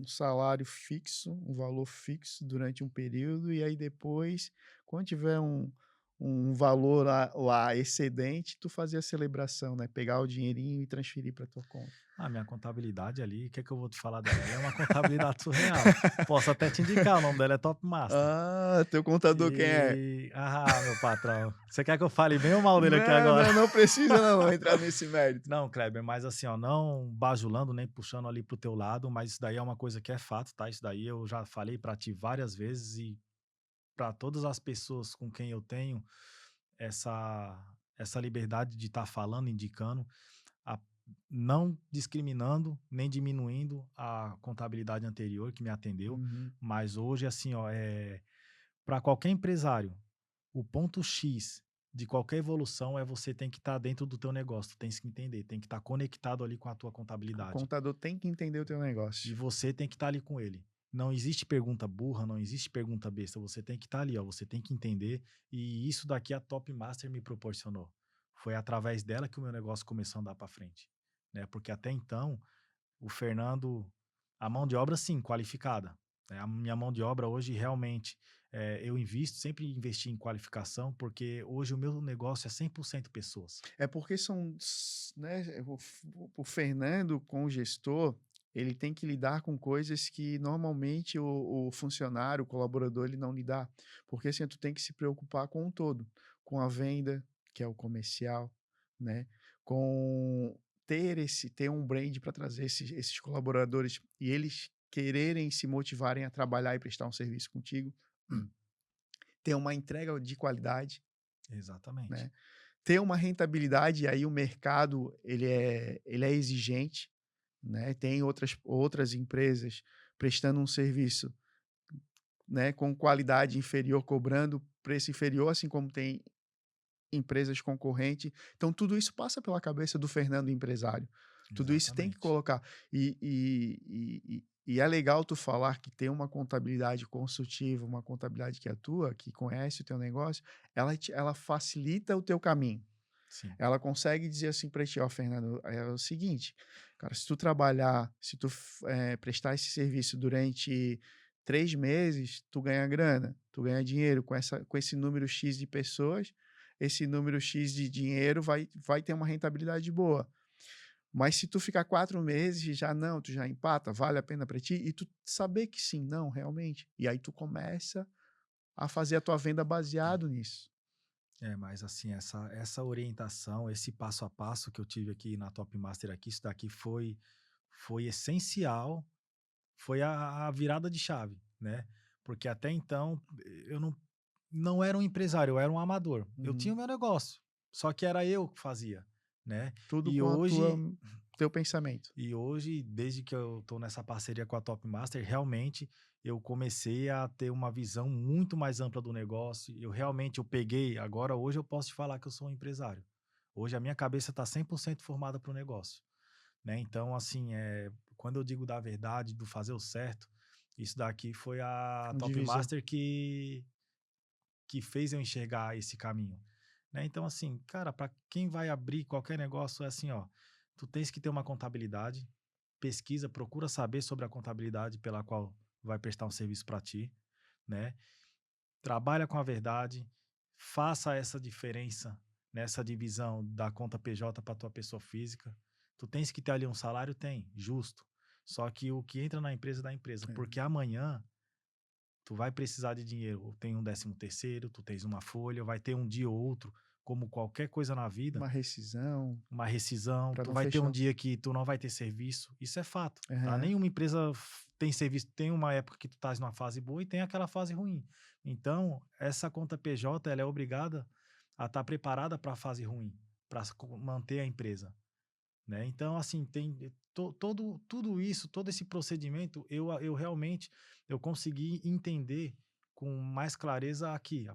salário fixo, um valor fixo durante um período, e aí depois, quando tiver um valor lá excedente, tu fazer a celebração, né, pegar o dinheirinho e transferir para tua conta". a minha contabilidade ali, o que é que eu vou te falar dela? Ela é uma contabilidade surreal. Posso até te indicar, o nome dela é Top Master. Ah, teu contador quem é? Meu patrão, você quer que eu fale bem ou mal dele aqui Não, agora? não, não precisa não entrar nesse mérito. Não, Kleber, mas assim, ó, não bajulando nem puxando ali pro teu lado, mas isso daí é uma coisa que é fato, tá? Isso daí eu já falei pra ti várias vezes e para todas as pessoas com quem eu tenho essa liberdade de estar falando, indicando, a não discriminando nem diminuindo a contabilidade anterior que me atendeu, Uhum. mas hoje, assim, ó, para qualquer empresário, o ponto X de qualquer evolução é você tem que estar dentro do teu negócio, tu tens que entender, tem que estar conectado ali com a tua O contabilidade. contador tem que entender o teu E negócio. você tem que estar ali com ele. Não existe pergunta burra, não existe pergunta besta. Você tem que estar ali, ó. Você tem que entender. E isso daqui a Top Master me proporcionou. Foi através dela que o meu negócio começou a andar para frente, né? Porque até então, o Fernando, a mão de obra, sim, qualificada, né? A minha mão de obra hoje realmente, eu invisto, sempre investi em qualificação, porque hoje o meu negócio é 100% pessoas. É porque né, o Fernando, com o gestor, ele tem que lidar com coisas que normalmente o funcionário, o colaborador, ele não lidar. Porque assim, tu tem que se preocupar com o todo, com a venda, que é o comercial, né? Com ter um brand para trazer esses colaboradores e eles quererem se motivarem a trabalhar e prestar um serviço contigo, ter uma entrega de qualidade, Exatamente. né? Ter uma rentabilidade, e aí o mercado ele é exigente, né? Tem outras empresas prestando um serviço, né, com qualidade inferior, cobrando preço inferior, assim como tem empresas concorrentes. Então, tudo isso passa pela cabeça do Fernando empresário. Tudo isso tem que Exatamente. colocar. E é legal tu falar que tem uma contabilidade consultiva, uma contabilidade que atua, que conhece o teu negócio, ela facilita o teu caminho. Sim. Ela consegue dizer assim para ti, ó, Fernando, é o seguinte, cara, se tu trabalhar, se tu prestar esse serviço durante 3 meses, tu ganha grana, tu ganha dinheiro com esse número X de pessoas, esse número X de dinheiro vai ter uma rentabilidade boa. Mas se tu ficar 4 meses, já não, tu já empata, vale a pena para ti, e tu saber que sim, não, realmente. E aí tu começa a fazer a tua venda baseado nisso. Mas assim, essa orientação, esse passo a passo que eu tive aqui na Top Master aqui, isso daqui foi essencial, foi a virada de chave, né? Porque até então eu não era um empresário, eu era um amador. Eu tinha Uhum. o meu negócio, só que era eu que fazia, né? Tudo E com hoje teu pensamento. E hoje, desde que eu estou nessa parceria com a Top Master, realmente eu comecei a ter uma visão muito mais ampla do negócio. Eu peguei, agora hoje eu posso te falar que eu sou um empresário. Hoje a minha cabeça está 100% formada para o negócio, né? Então, assim, quando eu digo da verdade, do fazer o certo, isso daqui foi a Um Top divisor. Master que fez eu enxergar esse caminho, né? Então, assim, cara, para quem vai abrir qualquer negócio, é assim, ó, tu tens que ter uma contabilidade, pesquisa, procura saber sobre a contabilidade pela qual vai prestar um serviço para ti, né? Trabalha com a verdade, faça essa diferença nessa divisão da conta PJ para tua pessoa física. Tu tens que ter ali um salário? Tem, justo. Só que o que entra na empresa é da empresa, É. porque amanhã tu vai precisar de dinheiro, tem um 13º, tu tens uma folha, vai ter um dia ou outro, como qualquer coisa na vida, Uma rescisão, uma rescisão, para tu não vai ter um fechar. dia que tu não vai ter serviço, isso é fato, tá? Aham. Nenhuma empresa tem serviço, tem uma época que tu estás numa fase boa e tem aquela fase ruim. Então, essa conta PJ, ela é obrigada a estar preparada para a fase ruim, para manter a empresa, né? Então, assim, tem tudo isso, todo esse procedimento, eu realmente eu consegui entender com mais clareza aqui,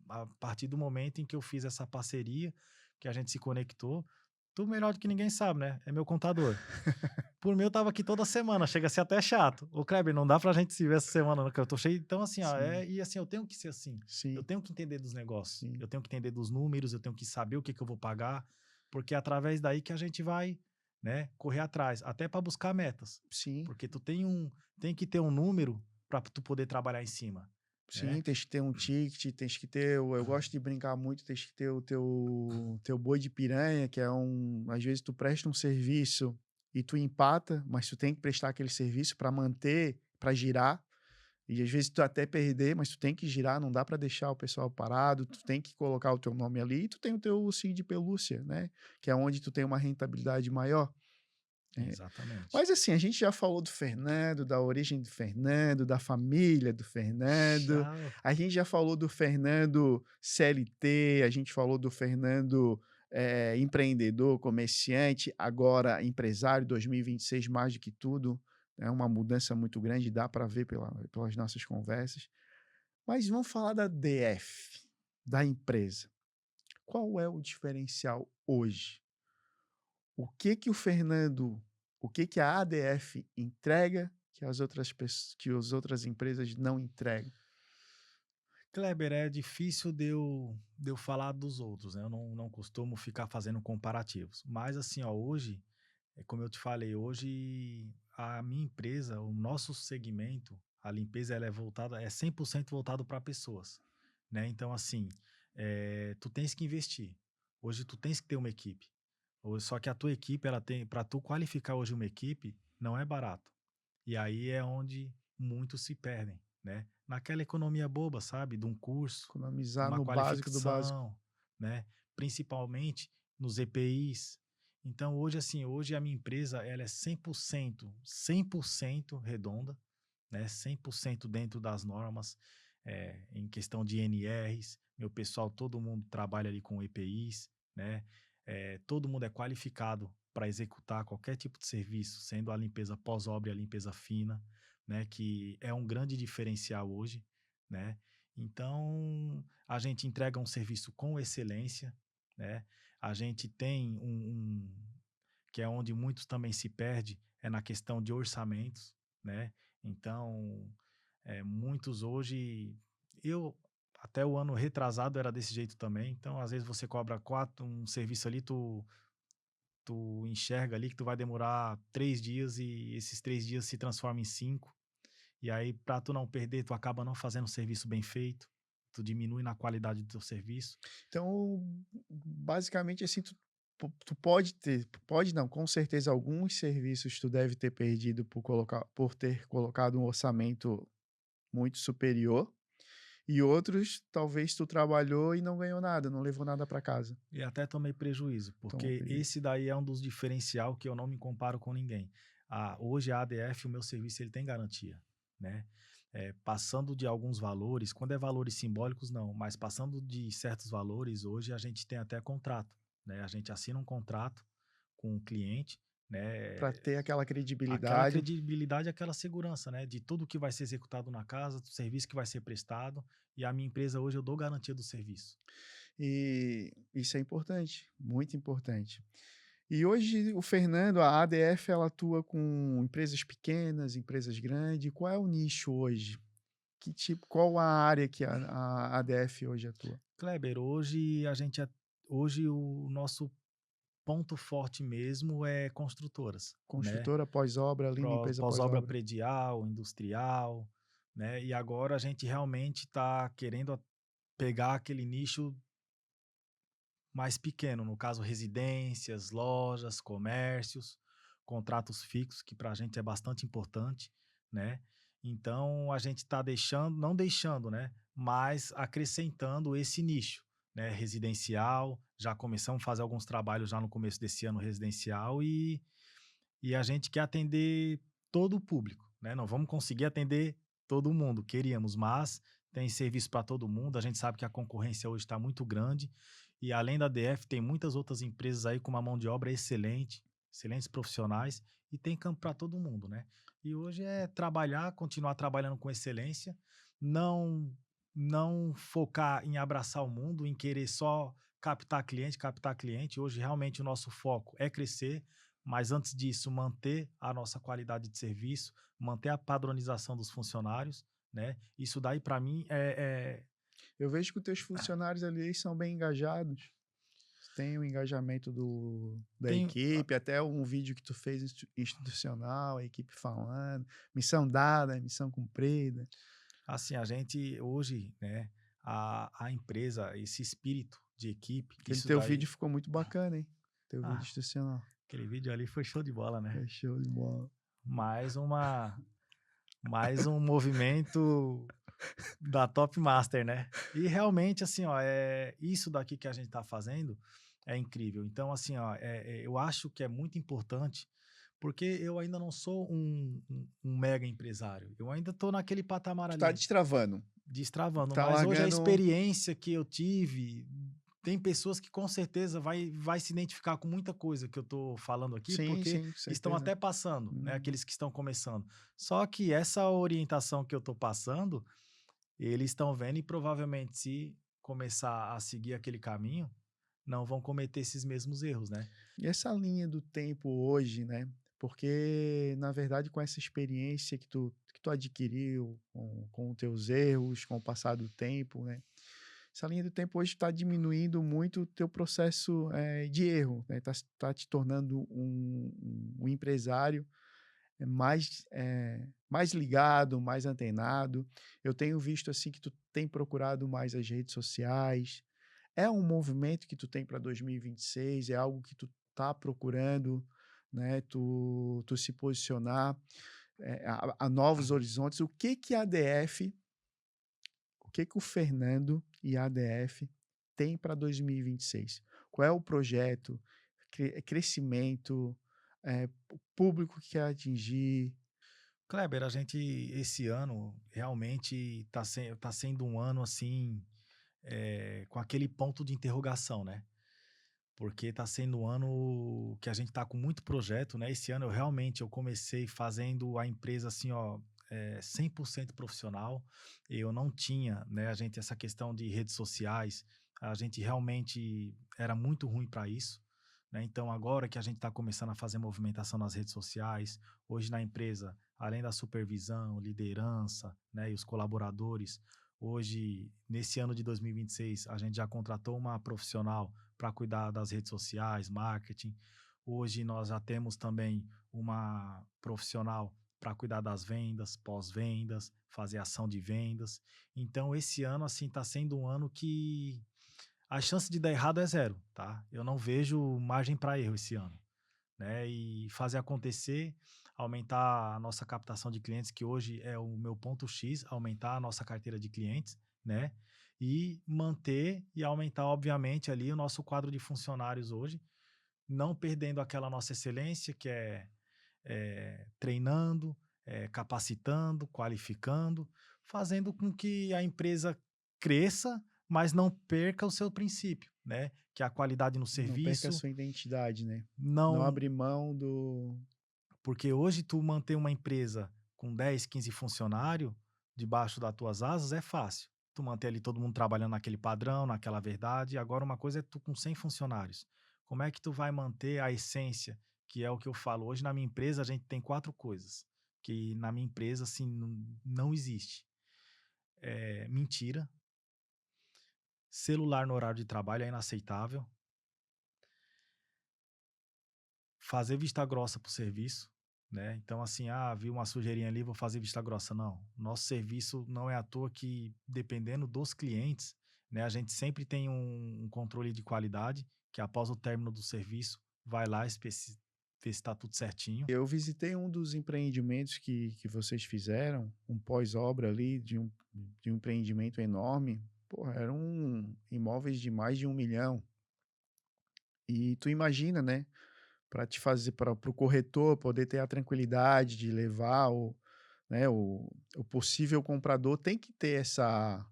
a partir do momento em que eu fiz essa parceria, que a gente se conectou. Tu melhor do que ninguém sabe, né? É meu contador. Por mim, eu tava aqui toda semana, chega a ser até chato. Ô, Kleber, não dá pra gente se ver essa semana, não, que eu tô cheio. Então, assim, ó, Sim, e assim, eu tenho que ser assim. Eu sim, tenho que entender dos negócios, sim, eu tenho que entender dos números, eu tenho que saber o que que eu vou pagar, porque é através daí que a gente vai, né, correr atrás, até para buscar metas. sim, Porque tem que ter um número para tu poder trabalhar em cima, sim, né? tens que ter um ticket, tens que ter, eu gosto de brincar muito, tens que ter o teu boi de piranha, que é às vezes tu presta um serviço e tu empata, mas tu tem que prestar aquele serviço para manter, para girar. E às vezes tu até perder, mas tu tem que girar, não dá para deixar o pessoal parado, tu tem que colocar o teu nome ali e tu tem o teu ursinho de pelúcia, né? Que é onde tu tem uma rentabilidade maior. É. Exatamente. Mas assim, a gente já falou do Fernando, da origem do Fernando, da família do Fernando, Já, a gente já falou do Fernando CLT, a gente falou do Fernando empreendedor, comerciante, agora empresário, 2026 mais do que tudo, é uma mudança muito grande, dá para ver pelas nossas conversas. Mas vamos falar da DF, da empresa. Qual é o diferencial hoje? O que que a ADF entrega que que as outras empresas não entregam? Kleber, é difícil de eu falar dos outros, né? Eu não costumo ficar fazendo comparativos. Mas assim, ó, hoje, como eu te falei, hoje a minha empresa, o nosso segmento, a limpeza, ela é 100% voltado para pessoas, né? Então, assim, tu tens que investir. Hoje tu tens que ter uma equipe. Só que a tua equipe, ela tem, para tu qualificar hoje uma equipe, não é barato. E aí é onde muitos se perdem, né? Naquela economia boba, sabe? De um curso, Economizar uma no básico do básico. qualificação, né? Principalmente nos EPIs. Então, hoje, assim, hoje a minha empresa, ela é 100% redonda, né? 100% dentro das normas, em questão de NRs. Meu pessoal, todo mundo trabalha ali com EPIs, né? Todo mundo é qualificado para executar qualquer tipo de serviço, sendo a limpeza pós-obra e a limpeza fina, né? Que é um grande diferencial hoje, né? Então, a gente entrega um serviço com excelência, né? A gente tem que é onde muitos também se perde, é na questão de orçamentos, né? Então, muitos hoje, eu até o ano retrasado era desse jeito também. Então, às vezes você cobra um serviço ali, tu enxerga ali que tu vai demorar 3 dias e esses 3 dias se transformam em 5. E aí, para tu não perder, tu acaba não fazendo o serviço bem feito, tu diminui na qualidade do teu serviço. Então, basicamente, assim, tu pode não, com certeza alguns serviços tu deve ter perdido por ter colocado um orçamento muito superior, e outros talvez tu trabalhou e não ganhou nada, não levou nada para casa. E até tomei prejuízo, Tomou porque prejuízo. esse daí é um dos diferencial que eu não me comparo com ninguém. Hoje a ADF, o meu serviço, ele tem garantia, né? Passando de alguns valores, quando é valores simbólicos, não, mas passando de certos valores, hoje a gente tem até contrato, né? A gente assina um contrato com o cliente, né? Para ter aquela Aquela credibilidade. credibilidade, aquela segurança, né? De tudo que vai ser executado na casa, do serviço que vai ser prestado, e a minha empresa hoje eu dou garantia do serviço. E isso é importante, muito importante. E hoje o Fernando, a ADF, ela atua com empresas pequenas, empresas grandes. Qual é o nicho hoje? Qual a área que a ADF hoje atua? Kleber, hoje o nosso ponto forte mesmo é construtoras, né? Construtora pós-obra, limpeza Pós-obra pós-obra. predial, industrial, né? E agora a gente realmente está querendo pegar aquele nicho mais pequeno, no caso residências, lojas, comércios, contratos fixos, que para a gente é bastante importante, né? Então a gente está deixando, não deixando, né? Mas acrescentando esse nicho, né? Residencial. Já começamos a fazer alguns trabalhos já no começo desse ano residencial e a gente quer atender todo o público, né? Não vamos conseguir atender todo mundo, queríamos, mas tem serviço para todo mundo. A gente sabe que a concorrência hoje está muito grande e além da DF tem muitas outras empresas aí com uma mão de obra excelente, excelentes profissionais e tem campo para todo mundo, né? E hoje é trabalhar, continuar trabalhando com excelência, não não focar em abraçar o mundo, em querer só captar cliente, captar cliente. Hoje realmente o nosso foco é crescer, mas antes disso, manter a nossa qualidade de serviço, manter a padronização dos funcionários, né? Isso daí, para mim, Eu vejo que os teus funcionários ali são bem engajados. Tem o engajamento da tem, equipe, até um vídeo que tu fez institucional, a equipe falando, missão dada, missão cumprida. assim, a gente hoje, né, a empresa, esse espírito de equipe, Aquele isso teu vídeo daí, ficou muito bacana, hein? Teu vídeo ah, institucional. aquele vídeo ali foi show de bola, né? É show de bola. Mais uma, mais um movimento da Top Master, né? E realmente, assim, ó, isso daqui que a gente tá fazendo é incrível. Então, assim, ó, eu acho que é muito importante, porque eu ainda não sou um mega empresário. Eu ainda tô naquele patamar Tu tá ali, destravando. destravando. Tá Mas hoje a largando. experiência que eu tive, tem pessoas que com certeza vai se identificar com muita coisa que eu tô falando aqui, Sim, porque sim, com estão certeza. até passando, né? Hum. Aqueles que estão começando. Só que essa orientação que eu tô passando eles estão vendo e provavelmente se começar a seguir aquele caminho, não vão cometer esses mesmos erros, né. E essa linha do tempo hoje, né? Porque, na verdade, com essa experiência que tu adquiriu, com os teus erros, com o passar do tempo, né? Essa linha do tempo hoje está diminuindo muito o teu processo de erro, né? Tá te tornando um empresário mais ligado, mais antenado. Eu tenho visto assim que tu tem procurado mais as redes sociais. É um movimento que tu tem para 2026? É algo que tu tá procurando, né? Tu se posicionar a novos horizontes. O que que o Fernando e a ADF tem para 2026? Qual é o projeto? crescimento, o público que quer atingir. Kleber, a gente, esse ano, realmente tá sendo um ano, assim, com aquele ponto de interrogação, né? Porque tá sendo um ano que a gente tá com muito projeto, né? Esse ano eu comecei fazendo a empresa assim, ó, 100% profissional. Eu não tinha, né, a gente essa questão de redes sociais, a gente realmente era muito ruim para isso, né? Então agora que a gente está começando a fazer movimentação nas redes sociais, hoje na empresa, além da supervisão, liderança, né, e os colaboradores, hoje nesse ano de 2026, a gente já contratou uma profissional para cuidar das redes sociais, marketing. Hoje nós já temos também uma profissional para cuidar das vendas, pós-vendas, fazer ação de vendas. Então esse ano assim está sendo um ano que a chance de dar errado é zero, tá? Eu não vejo margem para erro esse ano, né? E fazer acontecer, aumentar a nossa captação de clientes, que hoje é o meu ponto X, aumentar a nossa carteira de clientes, né? E manter e aumentar, obviamente, ali o nosso quadro de funcionários hoje, não perdendo aquela nossa excelência, que é treinando, capacitando, qualificando, fazendo com que a empresa cresça, mas não perca o seu princípio, né? Que é a qualidade no Não perca a serviço, sua identidade, né? Não não. abrir mão do. Porque hoje tu manter uma empresa com 10, 15 funcionários debaixo das tuas asas é fácil. Tu manter ali todo mundo trabalhando naquele padrão, naquela verdade. Agora uma coisa é tu com 100 funcionários. Como é que tu vai manter a essência, que é o que eu falo. Hoje na minha empresa a gente tem 4 coisas que na minha empresa assim não existe. Mentira, celular no horário de trabalho é inaceitável, fazer vista grossa pro serviço, né? Então, assim, vi uma sujeirinha ali, vou fazer vista grossa. Não. Nosso serviço não é à toa que, dependendo dos clientes, né, a gente sempre tem um controle de qualidade, que após o término do serviço, vai lá ver se está tudo certinho. Eu visitei um dos empreendimentos que vocês fizeram, um pós-obra ali de um empreendimento enorme. Porra, eram imóveis de mais de 1 milhão. E tu imagina, né? Para te fazer, para o corretor poder ter a tranquilidade de levar né, o possível comprador, tem que ter essa.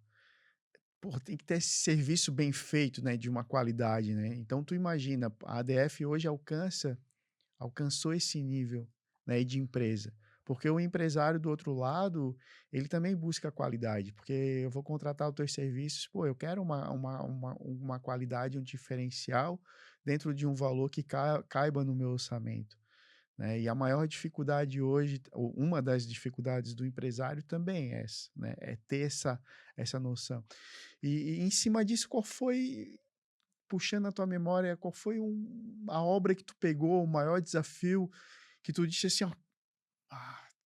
Porra, tem que ter esse serviço bem feito, né, de uma qualidade, né? Então tu imagina, a ADF hoje alcançou esse nível, né, de empresa. Porque o empresário do outro lado, ele também busca qualidade, porque eu vou contratar os teus serviços, pô, eu quero uma qualidade, um diferencial dentro de um valor que caiba no meu orçamento, né? E a maior dificuldade hoje, ou uma das dificuldades do empresário também é essa, né? É ter essa noção. E em cima disso, qual foi, puxando a tua memória, qual foi a obra que tu pegou, o maior desafio que tu disse assim, ó,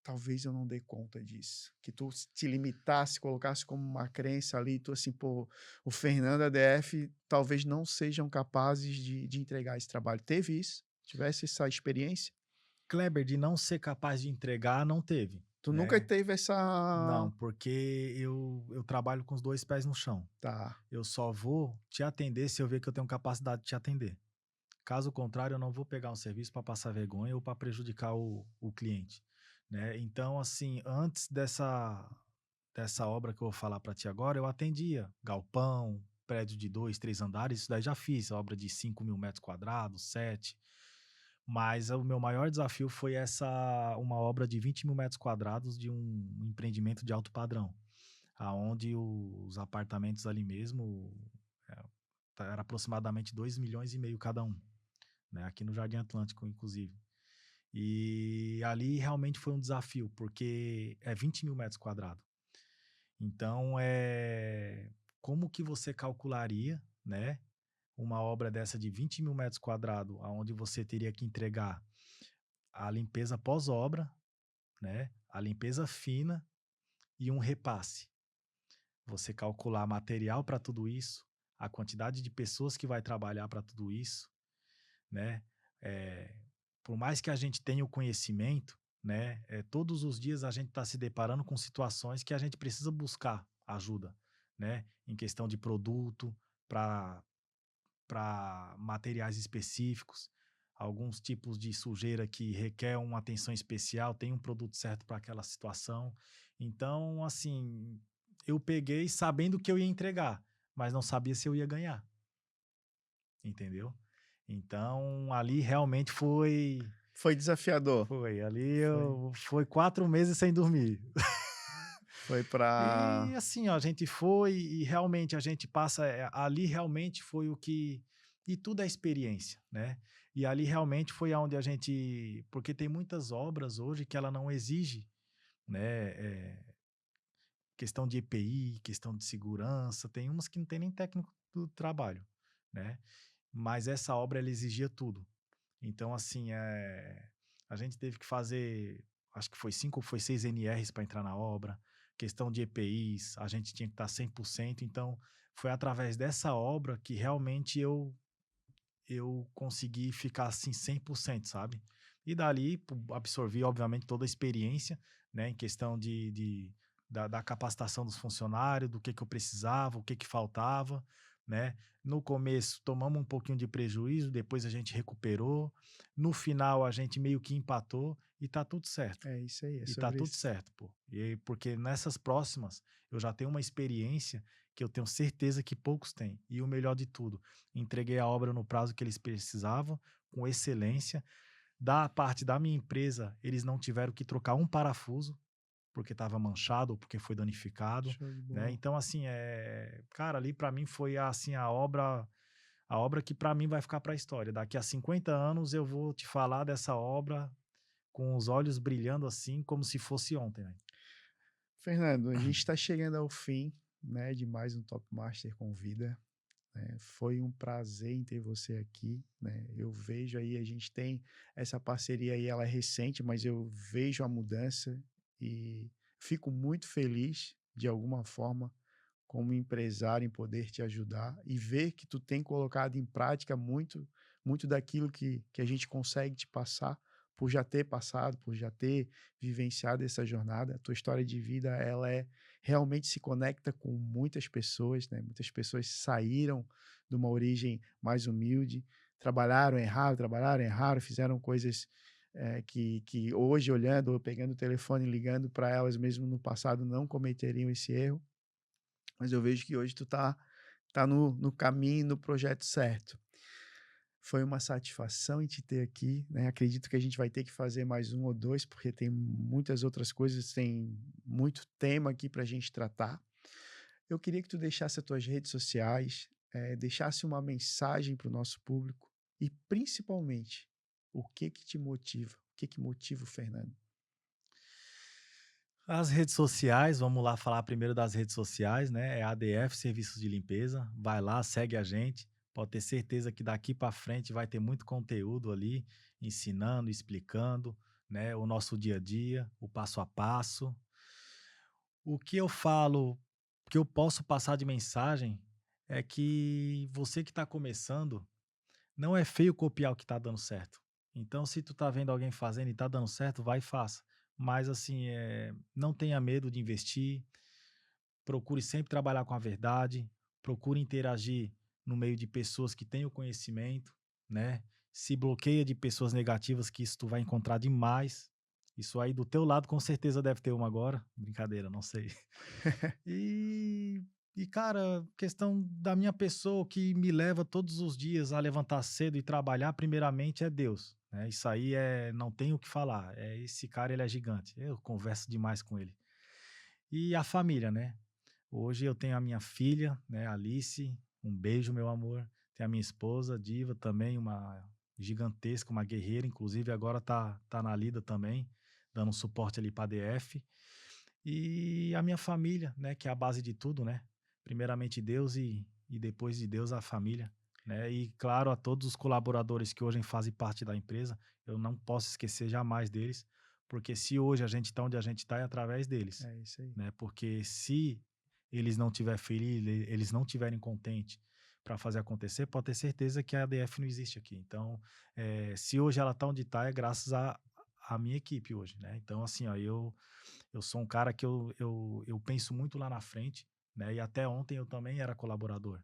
talvez eu não dê conta disso. Que tu te limitasse, colocasse como uma crença ali, tu assim, pô, o Fernando ADF talvez não sejam capazes de entregar esse trabalho. Teve isso? Tivesse essa experiência? Kleber, de não ser capaz de entregar, não teve, Tu nunca né? teve essa. Não, porque eu trabalho com os 2 pés no chão. Tá. Eu só vou te atender se eu ver que eu tenho capacidade de te atender. Caso contrário, eu não vou pegar um serviço para passar vergonha ou para prejudicar o cliente, né? Então, assim, antes dessa obra que eu vou falar para ti agora, eu atendia galpão, prédio de 2, 3 andares, isso daí já fiz, obra de 5.000 metros quadrados, 7. Mas o meu maior desafio foi uma obra de 20.000 metros quadrados de um empreendimento de alto padrão, aonde os apartamentos ali mesmo eh, era aproximadamente 2,5 milhões cada um, né? Aqui no Jardim Atlântico, inclusive. E ali realmente foi um desafio, porque é 20.000 metros quadrados. Então, como que você calcularia, né, uma obra dessa de 20.000 metros quadrados, aonde você teria que entregar a limpeza pós-obra, né, a limpeza fina e um repasse? Você calcular material para tudo isso, a quantidade de pessoas que vai trabalhar para tudo isso, né? Eh, por mais que a gente tenha o conhecimento, né? Todos os dias a gente está se deparando com situações que a gente precisa buscar ajuda, né? Em questão de produto, para materiais específicos. alguns tipos de sujeira que requer uma atenção especial, tem um produto certo para aquela situação. Então, assim, eu peguei sabendo que eu ia entregar, mas não sabia se eu ia ganhar, entendeu? Então, ali realmente Foi desafiador. ali Foi, foi 4 meses sem dormir. foi para E assim, ó, a gente foi e realmente a gente passa, ali realmente foi o que, e tudo é experiência, né? E ali realmente foi aonde a gente, porque tem muitas obras hoje que ela não exige, né, questão de EPI, questão de segurança, tem umas que não tem nem técnico do trabalho, né? Mas essa obra ela exigia tudo. Então, assim, a gente teve que fazer, acho que foi 5 ou foi 6 NRs para entrar na obra, questão de EPIs, a gente tinha que estar 100%. Então, foi através dessa obra que realmente eu consegui ficar assim 100%, sabe? E dali absorvi, obviamente, toda a experiência, né, em questão da capacitação dos funcionários, do que eu precisava, o que faltava, né? No começo tomamos um pouquinho de prejuízo, depois a gente recuperou. No final a gente meio que empatou e tá tudo certo. É isso aí, é E tá sobre tudo isso. certo, pô. E porque nessas próximas eu já tenho uma experiência que eu tenho certeza que poucos têm. E o melhor de tudo, entreguei a obra no prazo que eles precisavam, com excelência. Da parte da minha empresa, eles não tiveram que trocar um parafuso, porque estava manchado ou porque foi danificado, Show de né? bola. Então, assim, cara, ali para mim foi assim a obra que para mim vai ficar para a história. Daqui a 50 anos eu vou te falar dessa obra com os olhos brilhando assim, como se fosse ontem, né? Fernando, a gente está chegando ao fim, né, de mais um Top Master Convida. Né? Foi um prazer em ter você aqui, né? Eu vejo aí, a gente tem essa parceria aí, ela é recente, mas eu vejo a mudança e fico muito feliz, de alguma forma, como empresário, em poder te ajudar e ver que tu tem colocado em prática muito daquilo que a gente consegue te passar, por já ter passado, por já ter vivenciado essa jornada. A tua história de vida, ela realmente se conecta com muitas pessoas, né? Muitas pessoas saíram de uma origem mais humilde, trabalharam, erraram, fizeram coisas que hoje, olhando ou pegando o telefone e ligando para elas mesmo no passado, não cometeriam esse erro, mas eu vejo que hoje tu tá no caminho, no projeto certo. Foi uma satisfação em te ter aqui, né? Acredito que a gente vai ter que fazer mais um ou dois, porque tem muitas outras coisas, tem muito tema aqui para a gente tratar. Eu queria que tu deixasse as tuas redes sociais, deixasse uma mensagem para o nosso público e, principalmente, o que que te motiva? O que que motiva o Fernando? As redes sociais, vamos lá falar primeiro das redes sociais, né? É ADF Serviços de Limpeza. Vai lá, segue a gente. Pode ter certeza que daqui para frente vai ter muito conteúdo ali, ensinando, explicando, né? O nosso dia a dia, o passo a passo. O que eu falo, que eu posso passar de mensagem é que você que está começando, não é feio copiar o que está dando certo. Então, se tu tá vendo alguém fazendo e tá dando certo, vai e faça. Mas assim, não tenha medo de investir, procure sempre trabalhar com a verdade, procure interagir no meio de pessoas que têm o conhecimento, né? Se bloqueia de pessoas negativas, que isso tu vai encontrar demais. Isso aí do teu lado com certeza deve ter uma agora. Brincadeira, não sei. E, cara, questão da minha pessoa, que me leva todos os dias a levantar cedo e trabalhar, primeiramente é Deus, né? Isso aí não tem o que falar. Esse cara, ele é gigante. Eu converso demais com ele. E a família, né? Hoje eu tenho a minha filha, né, Alice, um beijo, meu amor. Tem a minha esposa, Diva, também, uma gigantesca, uma guerreira, inclusive agora tá na lida também, dando um suporte ali para DF. E a minha família, né, que é a base de tudo, né? Primeiramente Deus e depois de Deus a família, né? E claro, a todos os colaboradores que hoje fazem parte da empresa, eu não posso esquecer jamais deles, porque se hoje a gente está onde a gente está é através deles, É isso aí. né? Porque se eles não tiverem felizes, eles não tiverem contente para fazer acontecer, pode ter certeza que a ADF não existe aqui. Então, se hoje ela está onde está, é graças a minha equipe hoje, né? Então, assim, ó, eu sou um cara que eu penso muito lá na frente, né? E até ontem eu também era colaborador.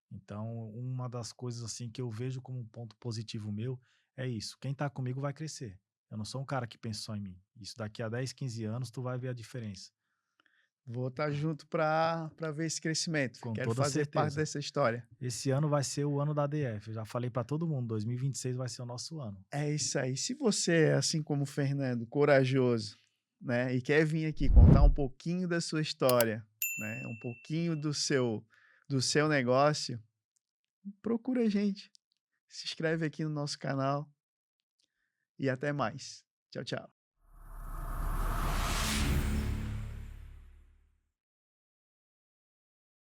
Então, uma das coisas assim que eu vejo como um ponto positivo meu é isso. Quem tá comigo vai crescer. Eu não sou um cara que pensa só em mim. Isso daqui a 10, 15 anos tu vai ver a diferença. Vou estar junto para ver esse crescimento. Com Quero toda fazer parte certeza. dessa história. Esse ano vai ser o ano da DF. Eu já falei pra todo mundo, 2026 vai ser o nosso ano. É isso aí. Se você é assim como o Fernando, corajoso, né, e quer vir aqui contar um pouquinho da sua história, né, um pouquinho do seu negócio, procura a gente. Se inscreve aqui no nosso canal e até mais. Tchau, tchau.